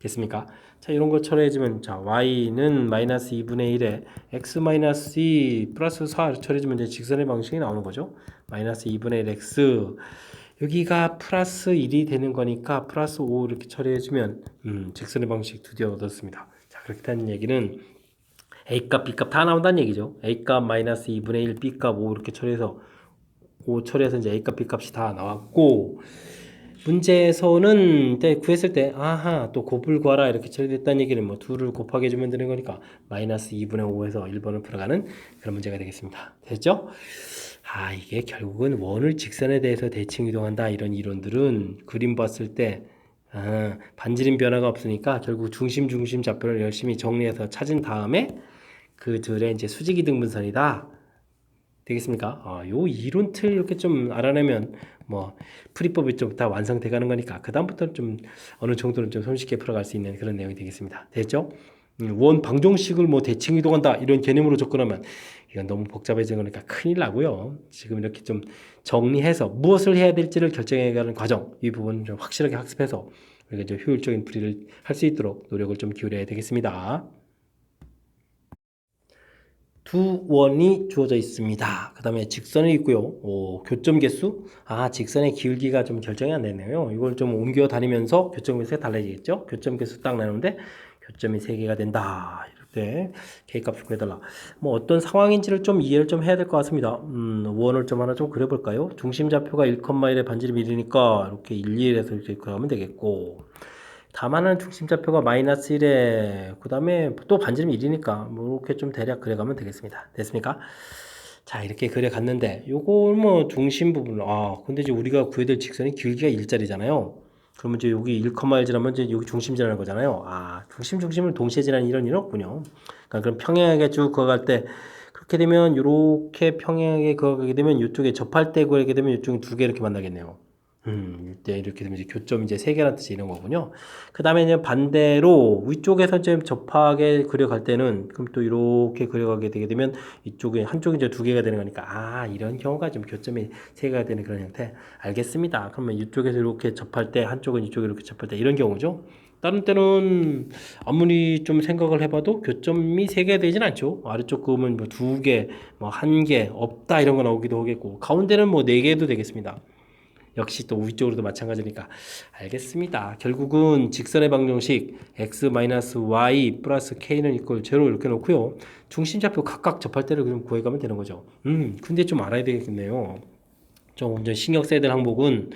됐습니까? 자, 이런 거 처리해주면, 자, y는 마이너스 2분의 1에 x 마이너스 2 플러스 4 처리해주면 이제 직선의 방식이 나오는 거죠. 마이너스 2분의 1 x. 여기가 플러스 1이 되는 거니까 플러스 5 이렇게 처리해주면, 직선의 방식 드디어 얻었습니다. 자, 그렇게 되는 얘기는 a값, b값 다 나온다는 얘기죠. a값 마이너스 2분의 1, b값 5 이렇게 처리해서 5 처리해서 이제 a값, b값이 다 나왔고, 문제에서는 구했을 때 아하 또 곱을 구하라 이렇게 처리됐다는 얘기는 뭐 2를 곱하게 해주면 되는 거니까 마이너스 2분의 5에서 1번을 풀어가는 그런 문제가 되겠습니다. 됐죠? 아 이게 결국은 원을 직선에 대해서 대칭 이동한다 이런 이론들은 그림 봤을 때 반지름 변화가 없으니까 결국 중심 좌표를 열심히 정리해서 찾은 다음에 그들의 이제 수직이 등분선이다. 되겠습니까? 요 이론 틀 이렇게 좀 알아내면 뭐 풀이법이 좀 다 완성돼 가는 거니까 그 다음부터는 좀 어느 정도는 좀 손쉽게 풀어갈 수 있는 그런 내용이 되겠습니다. 됐죠? 원 방정식을 뭐 대칭 이동한다 이런 개념으로 접근하면 이건 너무 복잡해진 거니까 큰일 나고요. 지금 이렇게 좀 정리해서 무엇을 해야 될지를 결정해가는 과정 이 부분 좀 확실하게 학습해서 우리가 좀 효율적인 풀이를 할 수 있도록 노력을 좀 기울여야 되겠습니다. 두 원이 주어져 있습니다. 그 다음에 직선이 있고요. 교점 개수. 직선의 기울기가 좀 결정이 안 되네요. 이걸 좀 옮겨 다니면서 교점 개수가 달라지겠죠? 교점 개수 딱 나누는데 교점이 3개가 된다. 이럴 때 K값을 구해달라. 뭐 어떤 상황인지를 좀 이해를 좀 해야 될 것 같습니다. 원을 좀 하나 좀 그려볼까요? 중심 좌표가 1,1에 반지름 1이니까 이렇게 1, 2에서 이렇게 그하면 되겠고 다만은 중심 좌표가 마이너스 1에 그 다음에 또 반지름 1이니까 뭐 이렇게 좀 대략 그려가면 되겠습니다. 됐습니까? 자 이렇게 그려갔는데 요걸 뭐 중심 부분 근데 이제 우리가 구해야 될 직선이 길기가 1짜리잖아요. 그러면 이제 여기 1,1 지나면 이제 여기 중심 지나는 거잖아요. 중심을 동시에 지나는 이런 일은 없군요. 그러니까 그럼 평행하게 쭉 그어갈 때 그렇게 되면 이렇게 평행하게 그어가게 되면 이쪽에 접할 때 그리게 되면 이쪽에 2개 이렇게 만나겠네요. 이때 이렇게 되면 이제 교점 이제 3개라는 뜻이 이런 거군요. 그 다음에 이제 반대로 위쪽에서 이제 접하게 그려갈 때는 그럼 또 이렇게 그려가게 되게 되면 이쪽에 한쪽이 이제 2개가 되는 거니까 이런 경우가 좀 교점이 3개가 되는 그런 형태. 알겠습니다. 그러면 이쪽에서 이렇게 접할 때 한쪽은 이쪽에 이렇게 접할 때 이런 경우죠. 다른 때는 아무리 좀 생각을 해봐도 교점이 3개 되진 않죠. 아래쪽 그으면 뭐 2개, 뭐 1개 없다 이런 거 나오기도 하겠고 가운데는 뭐 4개도 되겠습니다. 역시 또 위쪽으로도 마찬가지니까 알겠습니다. 결국은 직선의 방정식 x-y 플러스 k는 이퀄 0 이렇게 놓고요. 중심좌표 각각 접할 때를 그럼 구해가면 되는 거죠. 근데 좀 알아야 되겠네요. 좀 먼저 신경 써야 될 항목은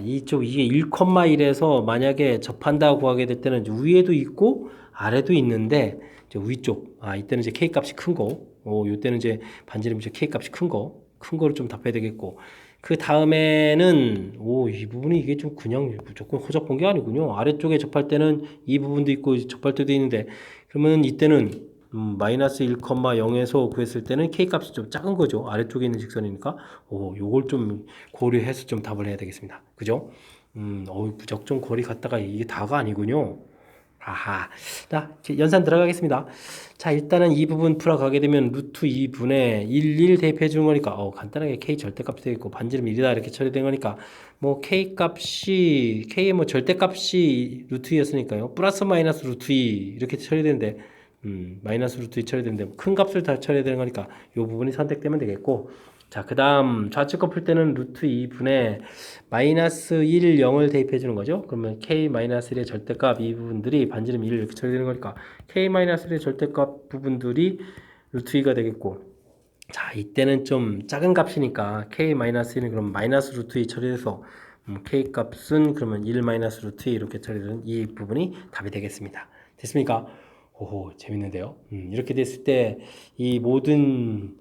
이쪽 이게 1,1에서 만약에 접한다고 하게 될 때는 위에도 있고 아래도 있는데 위쪽 이때는 이제 k 값이 큰 거, 요때는 이제 반지름 이제 k 값이 큰 거를 좀 답해야 되겠고 그 다음에는 이 부분이 이게 좀 그냥 무조건 허접 본 게 아니군요. 아래쪽에 접할 때는 이 부분도 있고 접할 때도 있는데 그러면 이때는 마이너스 1,0에서 구했을 때는 K값이 좀 작은 거죠. 아래쪽에 있는 직선이니까 요걸 좀 고려해서 좀 답을 해야 되겠습니다. 그죠? 무작정 거리 갔다가 이게 다가 아니군요. 자, 연산 들어가겠습니다. 자, 일단은 이 부분 풀어가게 되면 루트 2분의 1 대입해 주는 거니까 간단하게 K 절대값이 되겠고 반지름 1이다 이렇게 처리된 거니까 뭐 K의 뭐 절대값이 루트 2였으니까요. 플러스 마이너스 루트 2 이렇게 처리되는데 마이너스 루트 2 처리되는데 큰 값을 다 처리해야 되는 거니까 이 부분이 선택되면 되겠고 자, 그 다음 좌측 풀 때는 루트 2분의 마이너스 1, 0을 대입해 주는 거죠. 그러면 k-1의 절대값 이 부분들이 반지름 1을 이렇게 처리되는 거니까 k-1의 절대값 부분들이 루트 2가 되겠고 자, 이때는 좀 작은 값이니까 k-1은 그럼 마이너스 루트 2 처리해서 k 값은 그러면 1 마이너스 루트 2 이렇게 처리되는 이 부분이 답이 되겠습니다. 됐습니까? 재밌는데요. 이렇게 됐을 때 이 모든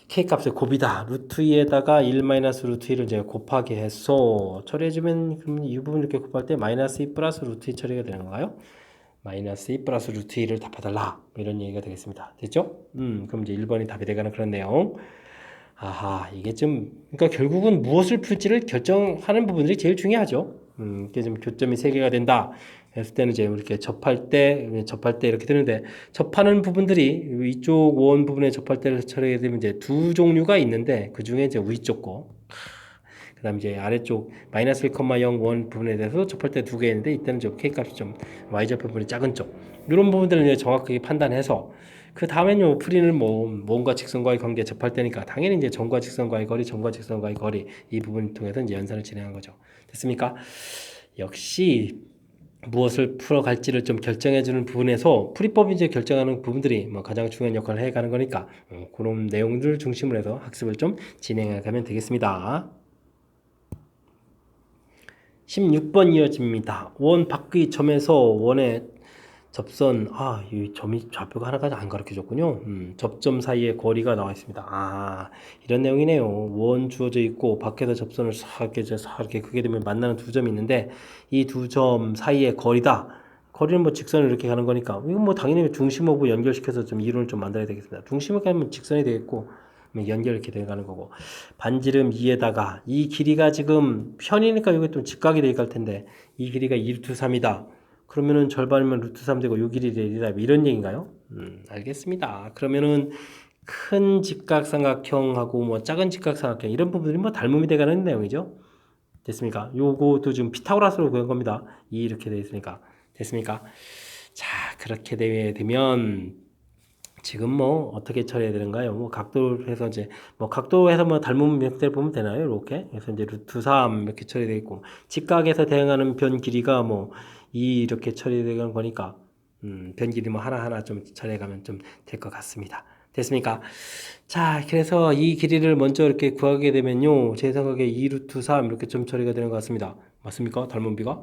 K값의 곱이다. 루트 2에다가 1 마이너스 루트 2를 이제 곱하게 해서 처리해주면 그러면 이 부분 이렇게 곱할 때 마이너스 2 플러스 루트 2 처리가 되는 건가요? 마이너스 2 플러스 루트 2를 답해달라. 이런 얘기가 되겠습니다. 됐죠? 그럼 이제 1번이 답이 되가는 그런 내용. 아하, 이게 좀, 그러니까 결국은 무엇을 풀지를 결정하는 부분들이 제일 중요하죠. 이게 좀 교점이 세 개가 된다. 했을 때는 이제 이렇게 접할 때 이렇게 되는데, 접하는 부분들이 이쪽 원 부분에 접할 때를 처리하게 되면 이제 두 종류가 있는데, 그 중에 이제 위쪽 거, 그 다음 이제 아래쪽 마이너스 1,0 원 부분에 대해서 접할 때 두 개 있는데, 이때는 좀 K 값이 좀 Y좌표 부분이 작은 쪽. 이런 부분들을 이제 정확하게 판단해서, 그 다음에는요, 풀이는 뭐, 원과 직선과의 관계 접할 때니까, 당연히 이제 점과 직선과의 거리, 점과 직선과의 거리, 이 부분을 통해서 이제 연산을 진행한 거죠. 됐습니까? 역시, 무엇을 풀어갈지를 좀 결정해주는 부분에서 풀이법이 이제 결정하는 부분들이 뭐 가장 중요한 역할을 해가는 거니까, 그런 내용들 중심으로 해서 학습을 좀 진행해가면 되겠습니다. 16번 이어집니다. 원 밖의 점에서 원의 접선, 이 점이 좌표가 하나가 안 가르쳐줬군요. 접점 사이의 거리가 나와 있습니다. 이런 내용이네요. 원 주어져 있고, 밖에서 접선을 싹 이렇게 크게 되면 만나는 두 점이 있는데, 이 두 점 사이의 거리다. 거리는 뭐 직선을 이렇게 가는 거니까, 이건 뭐 당연히 중심하고 연결시켜서 좀 이론을 좀 만들어야 되겠습니다. 중심을 가면 직선이 되겠고, 연결 이렇게 돼가는 거고, 반지름 2에다가, 이 길이가 지금 편이니까 이게 좀 직각이 돼갈 텐데, 이 길이가 2루트 3이다. 그러면은 절반이면 루트 3 되고 요 길이 되리라 이런 얘기인가요? 알겠습니다. 그러면은 큰 직각삼각형하고 뭐 작은 직각삼각형 이런 부분들이 뭐 닮음이 돼가는 내용이죠. 됐습니까? 요거도 지금 피타고라스로 구한 겁니다. 이렇게 되어 있으니까. 됐습니까? 자, 그렇게 되면 지금 뭐 어떻게 처리해야 되는가요? 뭐 각도를 해서 이제 뭐 각도에서 뭐 닮은 형태를 보면 되나요? 이렇게 그래서 이제 루트 3 이렇게 처리되어 있고 직각에서 대응하는 변 길이가 뭐 2 이렇게 처리되는 거니까 변 길이 뭐 하나하나 좀 처리해가면 좀 될 것 같습니다. 됐습니까? 자, 그래서 이 길이를 먼저 이렇게 구하게 되면요, 제 생각에 2 루트 3 이렇게 좀 처리가 되는 것 같습니다. 맞습니까? 닮은 비가?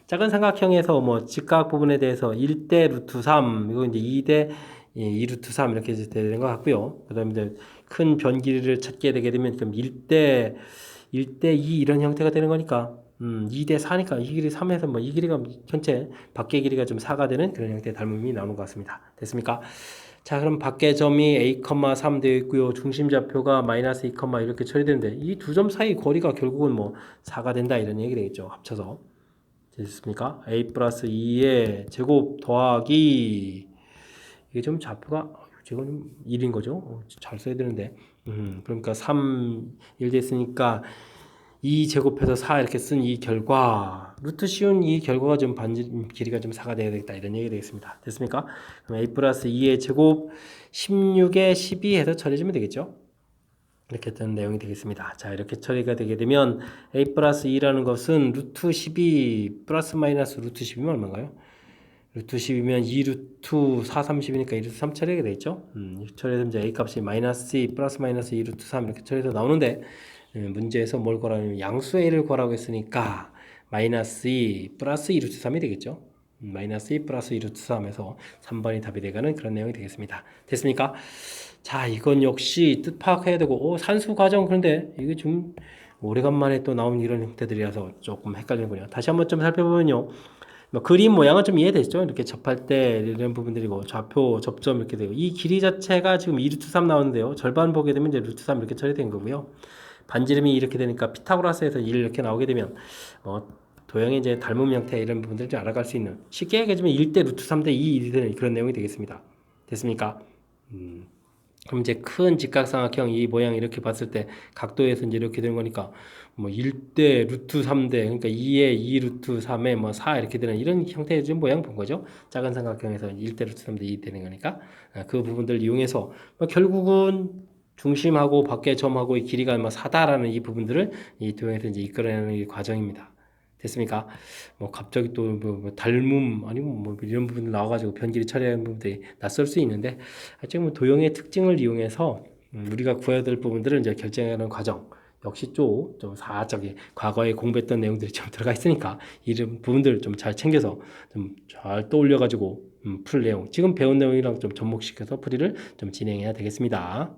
작은 삼각형에서 뭐 직각 부분에 대해서 1대 루트 3, 이거 이제 2대 2 루트 3 이렇게 되는 것 같고요. 그 다음에 이제 큰 변 길이를 찾게 되게 되면 그럼 1대 2 이런 형태가 되는 거니까 2대 4니까 이 길이 3에서 뭐 이 길이가 전체 밖의 길이가 좀 4가 되는 그런 형태의 닮음이 나오는 것 같습니다. 됐습니까? 자, 그럼 밖의 점이 a, 3 되어 있고요. 중심 좌표가 마이너스 2, 이렇게 처리되는데 이 두 점 사이 거리가 결국은 뭐 4가 된다 이런 얘기 되겠죠. 합쳐서. 됐습니까? a 플러스 2의 제곱 더하기 이게 좀 좌표가 지금 1인 거죠. 잘 써야 되는데. 그러니까 3, 1 됐으니까 2 제곱해서 4 이렇게 쓴 이 결과 루트 씌운 이 결과가 좀 반지 길이가 좀 4가 되어야 되겠다 이런 얘기 되겠습니다. 됐습니까? 그럼 a 플러스 2의 제곱 16에 12 해서 처리해주면 되겠죠. 이렇게 되는 내용이 되겠습니다. 자, 이렇게 처리가 되게 되면 a 플러스 2라는 것은 루트 12 플러스 마이너스 루트 10이면 얼마인가요? 루트 10이면 2 루트 4, 30이니까 2 루트 3 처리하게 되겠죠? 처리해서 이제 a 값이 마이너스 2 플러스 마이너스 2 루트 3 이렇게 처리해서 나오는데 문제에서 뭘 구하라면 양수 a를 구하라고 했으니까 마이너스 2 플러스 2 루트 3이 되겠죠? 마이너스 2 플러스 2 루트 3에서 3번이 답이 되가는 그런 내용이 되겠습니다. 됐습니까? 자, 이건 역시 뜻 파악해야 되고, 산수 과정, 그런데 이게 좀 오래간만에 또 나온 이런 형태들이라서 조금 헷갈리는군요. 다시 한번 좀 살펴보면요. 뭐 그림 모양은 좀 이해되죠? 이렇게 접할 때 이런 부분들이고, 좌표, 접점 이렇게 되고, 이 길이 자체가 지금 2 루트 3 나오는데요. 절반 보게 되면 이제 루트 3 이렇게 처리된 거고요. 반지름이 이렇게 되니까 피타고라스에서 1 이렇게 나오게 되면, 도형의 이제 닮음 형태 이런 부분들을 좀 알아갈 수 있는, 쉽게 얘기하면 1대 루트 3대 2 1이 되는 그런 내용이 되겠습니다. 됐습니까? 그럼 이제 큰 직각삼각형 이 모양 이렇게 봤을 때 각도에서 이제 이렇게 되는 거니까 뭐 1대 루트 3대 그러니까 2에 2 루트 3에 뭐 4 이렇게 되는 이런 형태의 좀 모양 본 거죠. 작은 삼각형에서 1대 루트 3대 2 되는 거니까 그 부분들 이용해서 뭐 결국은 중심하고 밖의 점하고 이 길이가 뭐 4다라는 이 부분들을 이 도형에서 이제 이끌어내는 이 과정입니다. 됐습니까? 뭐 갑자기 또뭐 닮음 아니면 뭐 이런 부분 나와가지고 변길이 처리하는 부분들이 낯설 수 있는데 지금 도형의 특징을 이용해서 우리가 구해야 될 부분들을 이제 결정하는 과정 역시 좀 사적인 과거에 공부했던 내용들이 좀 들어가 있으니까 이런 부분들 좀 잘 챙겨서 좀 잘 떠올려가지고 풀 내용 지금 배운 내용이랑 좀 접목시켜서 풀이를 좀 진행해야 되겠습니다.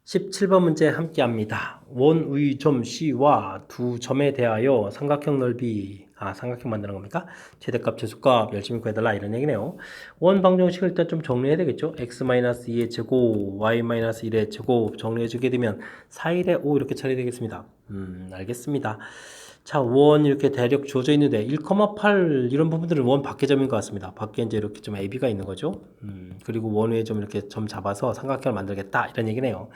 17번 문제 함께 합니다. 원의 점 C와 두 점에 대하여 삼각형 넓이, 삼각형 만드는 겁니까? 최대값, 최소값 열심히 구해달라 이런 얘기네요. 원 방정식을 일단 좀 정리해야 되겠죠? x-2의 제곱, y-1의 제곱 정리해주게 되면 4일에 5 이렇게 처리되겠습니다. 알겠습니다. 자, 원 이렇게 대략 주어져 있는데 1,8 이런 부분들은 원 밖의 점인 것 같습니다. 밖에 이제 이렇게 좀 AB가 있는 거죠. 그리고 원 위에 좀 이렇게 점 잡아서 삼각형을 만들겠다 이런 얘기네요.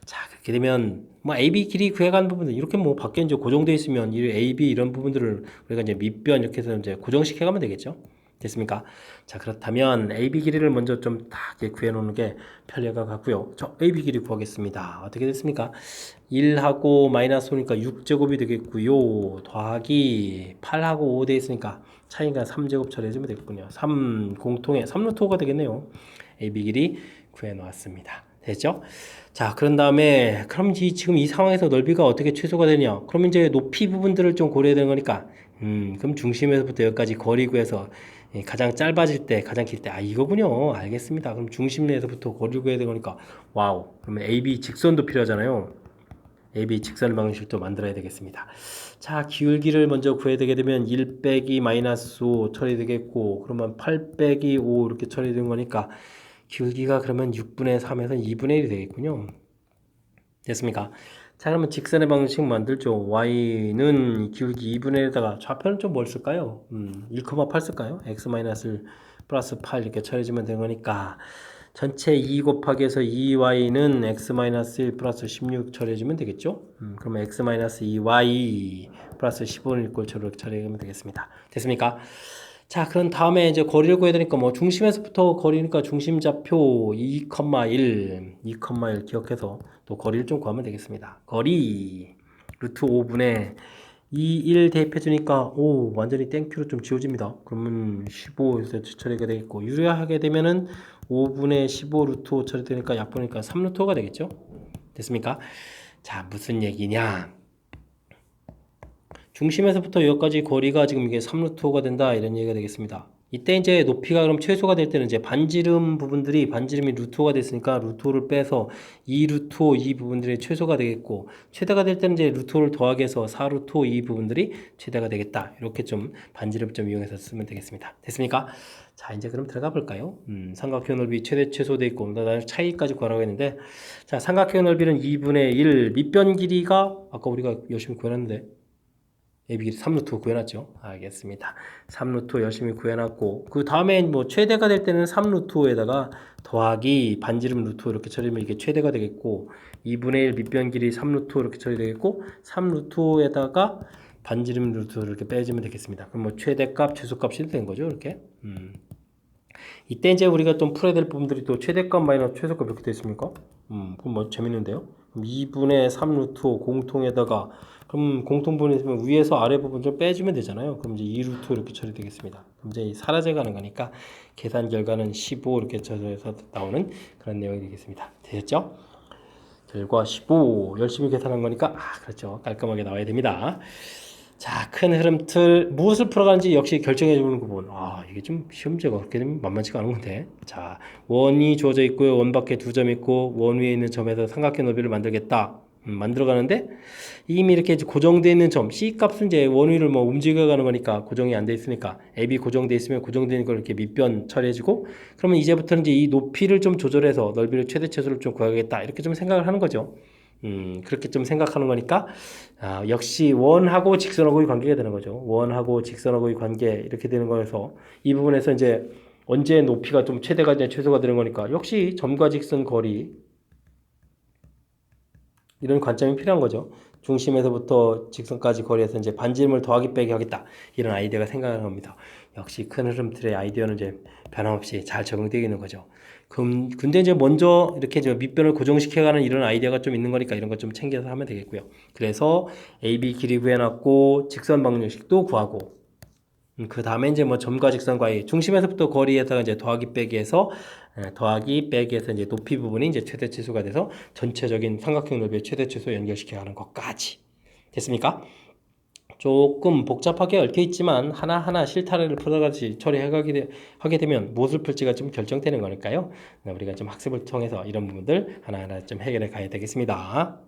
자, 그렇게 되면 뭐 AB 길이 구해가는 부분들 이렇게 뭐 밖에 이제 고정되어 있으면 이 AB 이런 부분들을 우리가 이제 밑변 이렇게 해서 이제 고정시켜 가면 되겠죠. 됐습니까? 자, 그렇다면 AB 길이를 먼저 좀 딱 구해 놓는 게 편리할 것 같고요. 저 AB 길이 구하겠습니다. 어떻게 됐습니까? 1하고 마이너스 5니까 6제곱이 되겠고요. 더하기 8하고 5 되어 있으니까 차이가 3제곱 처리해주면 되겠군요. 3 공통의 3루트 5가 되겠네요. AB 길이 구해 놓았습니다. 됐죠? 자, 그런 다음에 그럼 지금 이 상황에서 넓이가 어떻게 최소가 되냐? 그럼 이제 높이 부분들을 좀 고려해야 되는 거니까 그럼 중심에서부터 여기까지 거리 구해서 가장 짧아질 때, 가장 길 때, 이거군요. 알겠습니다. 그럼 중심에서부터 거리 구해야 되는 거니까 와우. 그러면 AB 직선도 필요하잖아요. AB 직선 방식도 만들어야 되겠습니다. 자, 기울기를 먼저 구해야 되게 되면 1 빼기 마이너스 5 처리되겠고, 그러면 8 빼기 5 이렇게 처리된 거니까 기울기가 그러면 6분의 3에서 2분의 1이 되겠군요. 됐습니까? 자, 그러면 직선의 방식 만들죠. y는 기울기 2분의 1에다가 좌표는 좀 뭘 쓸까요? 1,8 쓸까요? x-1 플러스 8 이렇게 처리해주면 되는 거니까 전체 2 곱하기 해서 2y는 x-1 플러스 16 처리해주면 되겠죠? 그러면 x-2y 플러스 15는 꼴처럼 처리하면 되겠습니다. 됐습니까? 자, 그럼 다음에 이제 거리를 구해야 되니까 뭐 중심에서부터 거리니까 중심 좌표 2,1 기억해서 또 거리를 좀 구하면 되겠습니다. 거리 루트 5분의 2, 1 대입해 주니까 완전히 땡큐로 좀 지워집니다. 그러면 15에서 처리가 되겠고 유리하게 되면은 5분의 15 루트 5 처리되니까 약분이니까 3 루트 5가 되겠죠? 됐습니까? 자, 무슨 얘기냐? 중심에서부터 여기까지 거리가 지금 이게 3루트 5가 된다 이런 얘기가 되겠습니다. 이때 이제 높이가 그럼 최소가 될 때는 이제 반지름 부분들이 반지름이 루트 5가 됐으니까 루트 5를 빼서 2 루트 5 이 부분들이 최소가 되겠고 최대가 될 때는 이제 루트 5를 더하기 해서 4 루트 5 이 부분들이 최대가 되겠다. 이렇게 좀 반지름 좀 이용해서 쓰면 되겠습니다. 됐습니까? 자, 이제 그럼 들어가 볼까요? 삼각형 넓이 최대 최소 돼 있고 차이까지 구하라고 했는데 자, 삼각형 넓이는 2분의 1 밑변 길이가 아까 우리가 열심히 구해놨는데 AB 길이 3루트 구해놨죠. 알겠습니다. 3루트 열심히 구해놨고 그 다음에 뭐 최대가 될 때는 3루트에다가 더하기 반지름 루트 이렇게 처리하면 이게 최대가 되겠고 2분의 1 밑변 길이 3루트 이렇게 처리되겠고 3루트에다가 반지름 루트 이렇게 빼주면 되겠습니다. 그럼 뭐 최대값, 최소값이 된 거죠. 이렇게. 이때 이제 우리가 좀 풀어야 될 부분들이 또 최대값 마이너스 최소값 이렇게 되어 있습니까? 그럼 뭐 재밌는데요. 그럼 2분의 3 루트 5 공통에다가 그럼 공통분이 있으면 위에서 아래 부분 좀 빼주면 되잖아요. 그럼 이제 2 루트 이렇게 처리되겠습니다. 그럼 이제 사라져 가는 거니까 계산 결과는 15 이렇게 쳐서 나오는 그런 내용이 되겠습니다. 되셨죠? 결과 15 열심히 계산한 거니까 그렇죠. 깔끔하게 나와야 됩니다. 자, 큰 흐름 틀 무엇을 풀어가는지 역시 결정해 주는 부분. 이게 좀 시험 문제가 그렇게 되면 만만치가 않은 건데. 자, 원이 주어져 있고요. 원 밖에 두 점 있고 원 위에 있는 점에서 삼각형 넓이를 만들겠다. 만들어 가는데 이미 이렇게 고정되어 있는 점 C 값은 이제 원 위를 뭐 움직여 가는 거니까 고정이 안 돼 있으니까 AB 고정돼 있으면 고정되는 걸 이렇게 밑변 처리해 주고 그러면 이제부터는 이제 이 높이를 좀 조절해서 넓이를 최대 최소를 좀 구하겠다. 이렇게 좀 생각을 하는 거죠. 그렇게 좀 생각하는 거니까 역시 원하고 직선하고의 관계가 되는 거죠. 원하고 직선하고의 관계 이렇게 되는 거여서 이 부분에서 이제 언제 높이가 좀 최대가 이제 최소가 되는 거니까 역시 점과 직선 거리 이런 관점이 필요한 거죠. 중심에서부터 직선까지 거리에서 이제 반지름을 더하기 빼기 하겠다 이런 아이디어가 생각하는 겁니다. 역시 큰 흐름 틀의 아이디어는 이제 변함없이 잘 적용되어 있는 거죠. 근데 이제 먼저 이렇게 저 밑변을 고정시켜가는 이런 아이디어가 좀 있는 거니까 이런 거 좀 챙겨서 하면 되겠고요. 그래서 AB 길이 구해놨고 직선 방정식도 구하고 그 다음에 이제 뭐 점과 직선과의 중심에서부터 거리에다가 이제 더하기 빼기해서 이제 높이 부분이 이제 최대 치수가 돼서 전체적인 삼각형 넓이의 최대 치수 연결시켜 가는 것까지 됐습니까? 조금 복잡하게 얽혀 있지만 하나하나 실타래를 풀어가지 하게 되면 무엇을 풀지가 좀 결정되는 거니까요. 우리가 좀 학습을 통해서 이런 부분들 하나하나 좀 해결해 가야 되겠습니다.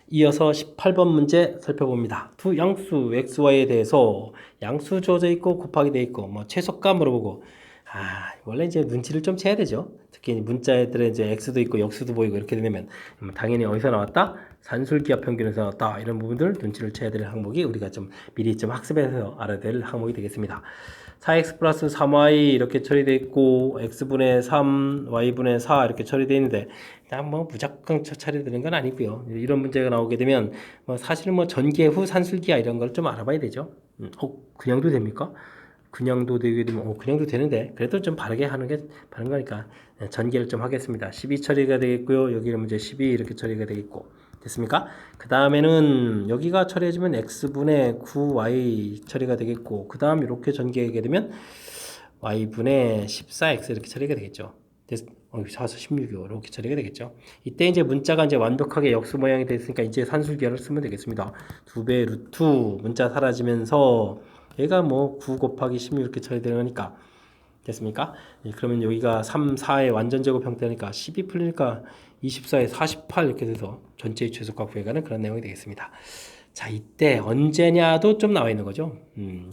이어서 18번 문제 살펴봅니다. 두 양수 xy에 대해서 양수 주어져 있고 곱하기 돼 있고 뭐 최소값 물어보고 원래 이제 눈치를 좀 채야 되죠. 특히 문자들에 이제 x도 있고 역수도 보이고 이렇게 되면 당연히 어디서 나왔다? 산술기하 평균에서 나왔다. 이런 부분들 눈치를 채야 될 항목이 우리가 좀 미리 좀 학습해서 알아야 될 항목이 되겠습니다. 4x 플러스 3y 이렇게 처리되어 있고 x분의 3, y분의 4 이렇게 처리되어 있는데 그냥 뭐 무조건 처리되는 건 아니고요. 이런 문제가 나오게 되면 뭐 사실은 뭐 전개 후 산술기하 이런 걸 좀 알아봐야 되죠. 그냥도 됩니까? 그냥도 되게 되면 그냥도 되는데 그래도 좀 바르게 하는 게 바른 거니까 전개를 좀 하겠습니다. 12 처리가 되겠고요. 여기는 문제 12 이렇게 처리가 되겠고 됐습니까? 그 다음에는 여기가 처리해주면 x분의 9y 처리가 되겠고 그 다음 이렇게 전개하게 되면 y분의 14x 이렇게 처리가 되겠죠. 4, 16이요. 이렇게 처리가 되겠죠. 이때 이제 문자가 이제 완벽하게 역수 모양이 됐으니까 이제 산술기하를 쓰면 되겠습니다. 2배 루트 문자 사라지면서 얘가 뭐 9 곱하기 16 이렇게 처리되는 거니까 됐습니까? 그러면 여기가 3, 4의 완전 제곱 형태니까 12 풀리니까 24에 48 이렇게 돼서 전체의 최소값 구해가는 그런 내용이 되겠습니다. 자, 이때 언제냐도 좀 나와 있는 거죠.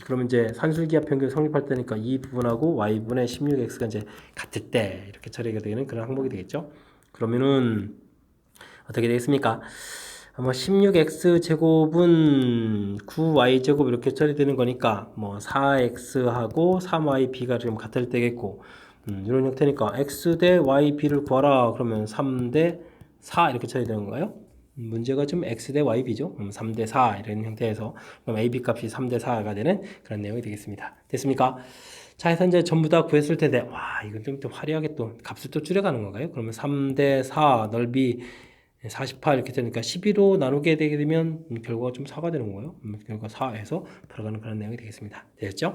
그러면 이제 산술기하 평균 성립할 때니까 이 부분하고 y분의 16x가 이제 같을 때 이렇게 처리가 되는 그런 항목이 되겠죠. 그러면은 어떻게 되겠습니까? 16x 제곱은 9y 제곱 이렇게 처리되는 거니까 뭐 4x하고 3yb가 좀 같을 때겠고 이런 형태니까 x 대 yb를 구하라 그러면 3 대 4 이렇게 처리되는 건가요? 문제가 좀 x 대 yb죠. 3 대 4 이런 형태에서 그럼 ab 값이 3 대 4가 되는 그런 내용이 되겠습니다. 됐습니까? 자, 해서 이제 전부 다 구했을 텐데 이건 좀 화려하게 또 값을 또 줄여가는 건가요? 그러면 3 대 4 넓이 48 이렇게 되니까 12로 나누게 되게 되면 결과가 좀 4가 되는 거예요. 결과 4에서 들어가는 그런 내용이 되겠습니다. 되셨죠?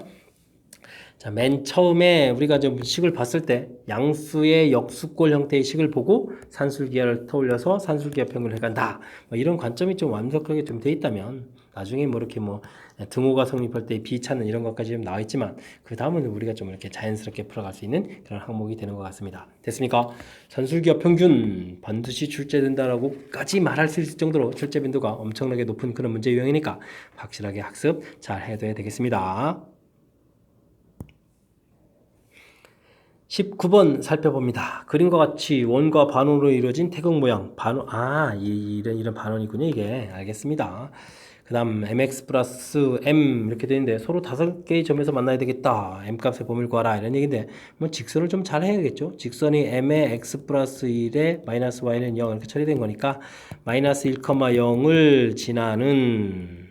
자, 맨 처음에 우리가 좀 식을 봤을 때 양수의 역수꼴 형태의 식을 보고 산술기하를 떠올려서 산술기하 평균을 해간다. 뭐 이런 관점이 좀 완벽하게 좀 돼 있다면 나중에 뭐 이렇게 뭐 등호가 성립할 때 b 찾는 이런 것까지 좀 나와 있지만 그 다음은 우리가 좀 이렇게 자연스럽게 풀어갈 수 있는 그런 항목이 되는 것 같습니다. 됐습니까? 산술기하 평균 반드시 출제된다라고까지 말할 수 있을 정도로 출제 빈도가 엄청나게 높은 그런 문제 유형이니까 확실하게 학습 잘 해둬야 되겠습니다. 19번 살펴봅니다. 그림과 같이 원과 반원으로 이루어진 태극 모양. 반원, 이런 반원이군요, 이게. 알겠습니다. 그 다음, mx 플러스 m 이렇게 되는데 서로 5개의 점에서 만나야 되겠다. m 값의 범위를 구하라. 이런 얘기인데, 뭐 직선을 좀 잘 해야겠죠. 직선이 m의 x 플러스 1에 마이너스 y는 0 이렇게 처리된 거니까, 마이너스 1,0을 지나는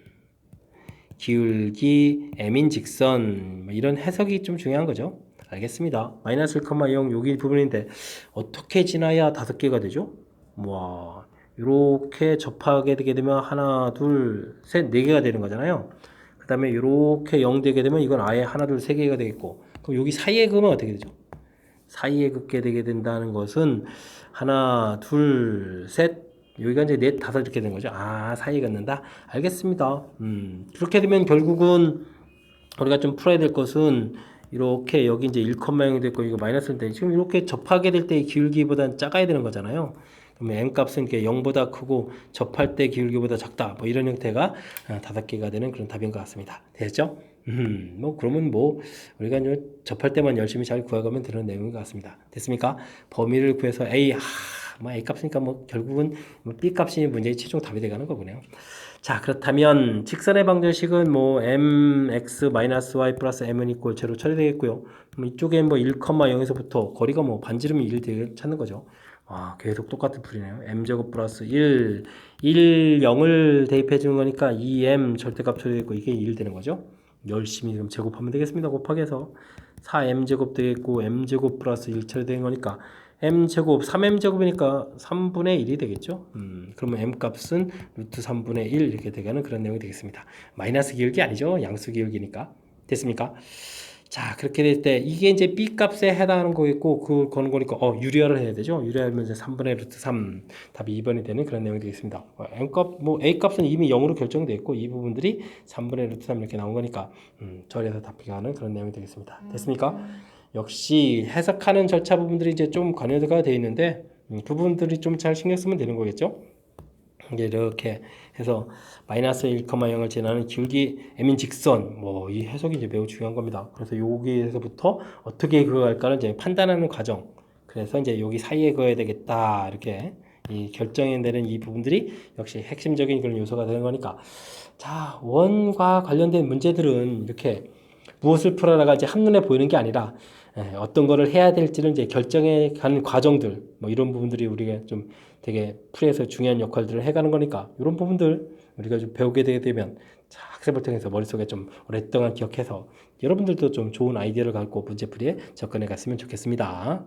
기울기 m인 직선, 뭐 이런 해석이 좀 중요한 거죠. 알겠습니다. 마이너스 1,0 여기 부분인데 어떻게 지나야 5개가 되죠? 와, 이렇게 접하게 되게 되면 하나, 둘, 셋, 4개가 되는 거잖아요. 그 다음에 이렇게 0 되게 되면 이건 아예 하나, 둘, 3개가 되겠고 그럼 여기 사이에 그으면 어떻게 되죠? 사이에 긋게 되게 된다는 것은 하나, 둘, 셋, 여기가 이제 넷, 5 이렇게 되는 거죠. 사이에 긋는다? 알겠습니다. 그렇게 되면 결국은 우리가 좀 풀어야 될 것은 이렇게 여기 이제 1,0이 됐고 이거 마이너스인데 지금 이렇게 접하게 될 때 기울기보다는 작아야 되는 거잖아요. 그러면 m 값은 이렇게 0보다 크고 접할 때 기울기보다 작다. 뭐 이런 형태가 5개가 되는 그런 답인 것 같습니다. 됐죠? 뭐 그러면 뭐 우리가 이제 접할 때만 열심히 잘 구해가면 되는 내용인 것 같습니다. 됐습니까? 범위를 구해서 a 값이니까 뭐 결국은 b 값이 문제의 최종 답이 되가는 거군요. 자, 그렇다면 직선의 방정식은 뭐 mx-y 플러스 m은 이꼴 제로 처리되겠고요. 이쪽엔 뭐 1,0에서부터 거리가 뭐 반지름이 1 찾는 거죠. 계속 똑같은 풀이네요. m제곱 플러스 1, 0을 대입해 주는 거니까 2m 절대값 처리되고 이게 1 되는 거죠. 열심히 그럼 제곱하면 되겠습니다. 곱하기 해서 4m제곱 되겠고 m제곱 플러스 1 처리되는 거니까 m제곱 3m제곱이니까 3분의 1이 되겠죠. 그러면 m값은 루트 3분의 1 이렇게 되가는 그런 내용이 되겠습니다. 마이너스 기울기 아니죠. 양수 기울기니까. 됐습니까? 자, 그렇게 될 때 이게 이제 B 값에 해당하는 거겠고 그걸 거는 거니까 유리화를 해야 되죠. 유리하면 이제 3분의 루트 3 답이 2번이 되는 그런 내용이 되겠습니다. M 값, 뭐 A 값은 이미 0으로 결정되어 있고 이 부분들이 3분의 루트 3 이렇게 나온 거니까 절에서 답변하는 그런 내용이 되겠습니다. 됐습니까? 역시 해석하는 절차 부분들이 이제 좀 관여가 되어 있는데 그 부분들이 좀 잘 신경 쓰면 되는 거겠죠. 이제 이렇게 해서 마이너스 1,0을 지나는 기울기 m인 직선 뭐 이 해석이 이제 매우 중요한 겁니다. 그래서 여기에서부터 어떻게 그거 할까를 이제 판단하는 과정. 그래서 이제 여기 사이에 그어야 되겠다 이렇게 이 결정해 내는 이 부분들이 역시 핵심적인 그런 요소가 되는 거니까 자 원과 관련된 문제들은 이렇게 무엇을 풀어나가 이제 한눈에 보이는 게 아니라 어떤 거를 해야 될지를 이제 결정해 가는 과정들 뭐 이런 부분들이 우리가 좀 되게 풀이에서 중요한 역할들을 해가는 거니까 이런 부분들 우리가 좀 배우게 되게 되면 학습을 통해서 머릿속에 좀 오랫동안 기억해서 여러분들도 좀 좋은 아이디어를 갖고 문제풀이에 접근해 갔으면 좋겠습니다.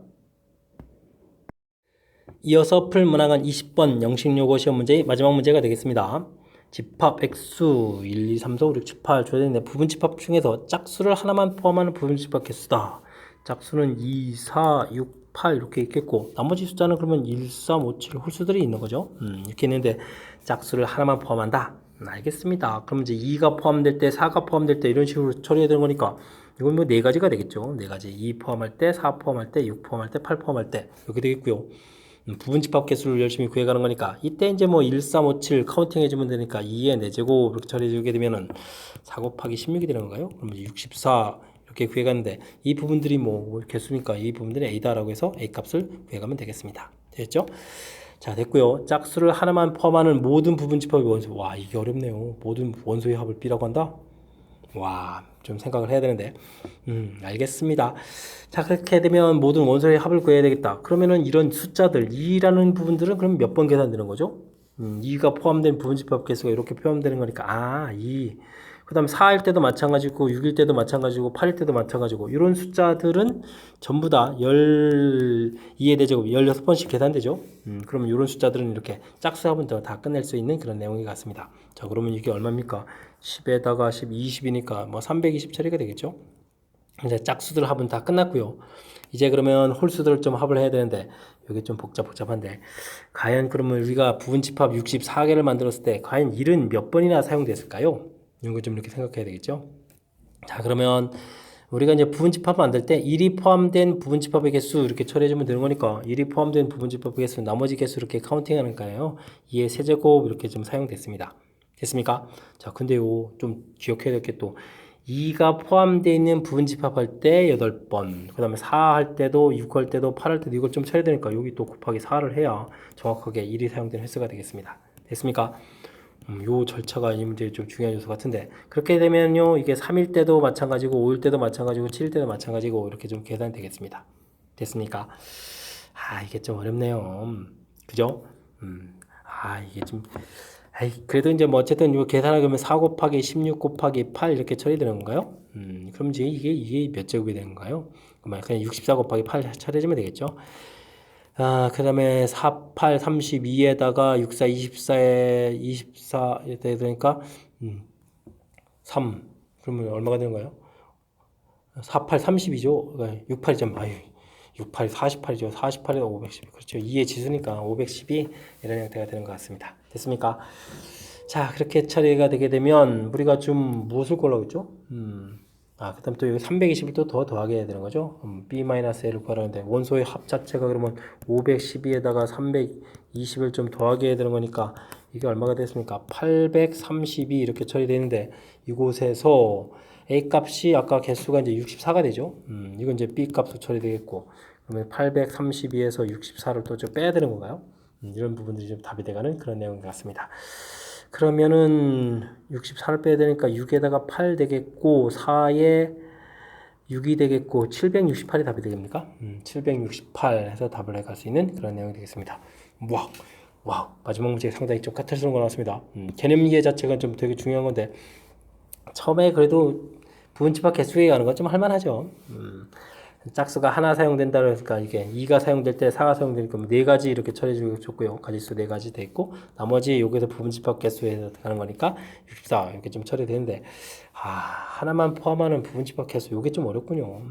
이어서 풀 문항은 20번 영식요거 시험 문제의 마지막 문제가 되겠습니다. 집합 액수 1, 2, 3, 4, 5, 6, 7, 8 줘야 되는데 부분 집합 중에서 짝수를 하나만 포함하는 부분 집합 개수다. 짝수는 2, 4, 6, 8 이렇게 있겠고 나머지 숫자는 그러면 1, 3, 5, 7 홀수들이 있는 거죠. 이렇게 있는데 짝수를 하나만 포함한다. 알겠습니다. 그럼 이제 2가 포함될 때 4가 포함될 때 이런 식으로 처리해야 되는 거니까 이건 뭐 네 가지가 되겠죠. 네 가지. 2 포함할 때, 4 포함할 때, 6 포함할 때, 8 포함할 때 이렇게 되겠고요. 부분 집합 개수를 열심히 구해가는 거니까 이때 이제 뭐 1, 3, 5, 7 카운팅 해주면 되니까 2의 4제곱 이렇게 처리해주게 되면은 4 곱하기 16이 되는 건가요? 그러면 64 이렇게 구해가는데 이 부분들이 뭐 개수니까 이 부분들이 A다라고 해서 A 값을 구해가면 되겠습니다. 됐죠? 자 됐고요. 짝수를 하나만 포함하는 모든 부분 집합의 원소. 와 이게 어렵네요. 모든 원소의 합을 B라고 한다? 와, 좀 생각을 해야 되는데. 알겠습니다. 자, 그렇게 되면 모든 원소의 합을 구해야 되겠다. 그러면은 이런 숫자들, 2라는 부분들은 그럼 몇 번 계산되는 거죠? 2가 포함된 부분집합 개수가 이렇게 포함되는 거니까, 2. 그 다음에 4일 때도 마찬가지고, 6일 때도 마찬가지고, 8일 때도 마찬가지고, 이런 숫자들은 전부 다 2의 대제곱, 16번씩 계산되죠? 그러면 이런 숫자들은 이렇게 짝수합은 다 끝낼 수 있는 그런 내용이 같습니다. 자, 그러면 이게 얼마입니까? 10에다가 10, 20이니까 뭐 320 처리가 되겠죠? 이제 짝수들 합은 다 끝났고요. 이제 그러면 홀수들을 좀 합을 해야 되는데 여기 좀 복잡한데 과연 그러면 우리가 부분집합 64개를 만들었을 때 과연 1은 몇 번이나 사용됐을까요? 이런 거 좀 이렇게 생각해야 되겠죠? 자, 그러면 우리가 이제 부분집합 만들 때 1이 포함된 부분집합의 개수 이렇게 처리해주면 되는 거니까 1이 포함된 부분집합의 개수 나머지 개수 이렇게 카운팅하는 거예요. 2의 세제곱 이렇게 좀 사용됐습니다. 됐습니까? 자, 근데요 좀 기억해야 될 게 또 2가 포함되어 있는 부분집합할 때 8번, 그 다음에 4 할 때도 6 할 때도 8 할 때도 이걸 좀 쳐야 되니까 여기 또 곱하기 4를 해야 정확하게 1이 사용된 횟수가 되겠습니다. 됐습니까? 요 절차가 이 문제의 좀 중요한 요소 같은데 그렇게 되면요 이게 3일 때도 마찬가지고 5일 때도 마찬가지고 7일 때도 마찬가지고 이렇게 좀 계산이 되겠습니다. 됐습니까? 이게 좀 어렵네요. 그죠? 이게 좀 그래도 이제 뭐 어쨌든 이거 계산하게 하면 4 곱하기 16 곱하기 8 이렇게 처리되는 건가요? 그럼 이제 이게 몇 제곱이 되는 건가요? 그러면 그냥 64 곱하기 8 처리해주면 되겠죠? 그 다음에 4, 8, 32에다가 6, 4, 24에 24 이렇게 되니까 3 그러면 얼마가 되는 거예요? 4, 8, 32죠? 6, 8점 6, 8, 48이죠. 48에다 512. 그렇죠. 2의 지수니까 512 이런 형태가 되는 것 같습니다. 됐습니까? 자, 그렇게 처리가 되게 되면 우리가 좀 무엇을 구하려고 했죠? 그 다음 또 여기 320을 또 더하게 해야 되는 거죠. B-L을 구하라는데 원소의 합 자체가 그러면 512에다가 320을 좀 더하게 해야 되는 거니까 이게 얼마가 됐습니까? 832 이렇게 처리되는데 이곳에서 A 값이 아까 개수가 이제 64가 되죠. 이건 이제 B 값으로 처리되겠고 그러면 832에서 64를 또 좀 빼야 되는 건가요? 이런 부분들이 좀 답이 돼가는 그런 내용 같습니다. 그러면은 64를 빼야 되니까 6에다가 8 되겠고 4에 6이 되겠고 768이 답이 되겠습니까? 768 해서 답을 해갈 수 있는 그런 내용이 되겠습니다. 와우 마지막 문제 상당히 좀 까탈스러운 거 나왔습니다. 개념 이해 자체가 좀 되게 중요한 건데 처음에 그래도 부분집합 개수에 가는 건 좀 할만하죠. 짝수가 하나 사용된다 그러니까 이게 2가 사용될 때 4가 사용되니까 네 가지 이렇게 처리해 줬고요. 가지수 네 가지 돼 있고 나머지 여기서 부분집합 개수에 가는 거니까 64 이렇게 좀 처리되는데 하나만 포함하는 부분집합 개수 이게 좀 어렵군요.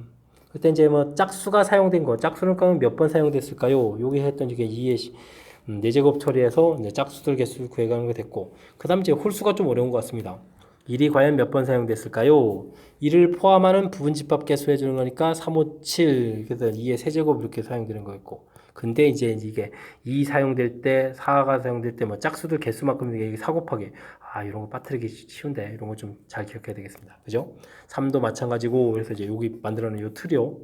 그때 이제 뭐 짝수가 사용된 거 짝수는 몇 번 사용됐을까요? 여기 했던 이게 2의 4제곱 처리해서 이제 짝수들 개수 구해가는 게 됐고 그 다음 이제 홀수가 좀 어려운 것 같습니다. 1이 과연 몇 번 사용됐을까요? 1을 포함하는 부분집합 개수 해주는 거니까 3, 5, 7 그래서 2의 세제곱 이렇게 사용되는 거였고 근데 이제 이게 2 사용될 때 4가 사용될 때 뭐 짝수들 개수만큼 이게 4 곱하기 이런 거 빠뜨리기 쉬운데 이런 거 좀 잘 기억해야 되겠습니다. 그죠? 3도 마찬가지고 그래서 이제 여기 만들어놓은 요 틀이요.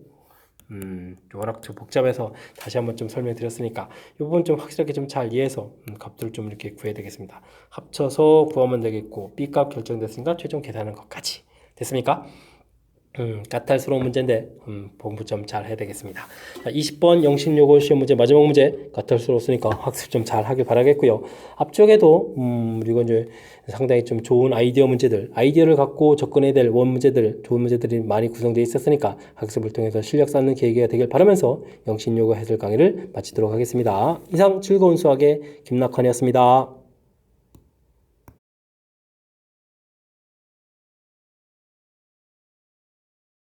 워낙 좀 복잡해서 다시 한번 좀 설명드렸으니까 이 부분 좀 확실하게 좀 잘 이해해서 값들을 좀 이렇게 구해야 되겠습니다. 합쳐서 구하면 되겠고 B값 결정됐으니까 최종 계산하는 것까지 됐습니까? 까탈스러운 문제인데 공부 좀 잘 해야 되겠습니다. 자, 20번 영식요거 시험 문제 마지막 문제 까탈스러웠으니까 학습 좀 잘 하길 바라겠고요. 앞쪽에도 그리고 이제 상당히 좀 좋은 아이디어 문제들 아이디어를 갖고 접근해야 될 원 문제들 좋은 문제들이 많이 구성되어 있었으니까 학습을 통해서 실력 쌓는 계기가 되길 바라면서 영식요거 해설 강의를 마치도록 하겠습니다. 이상 즐거운 수학의 김낙환이었습니다.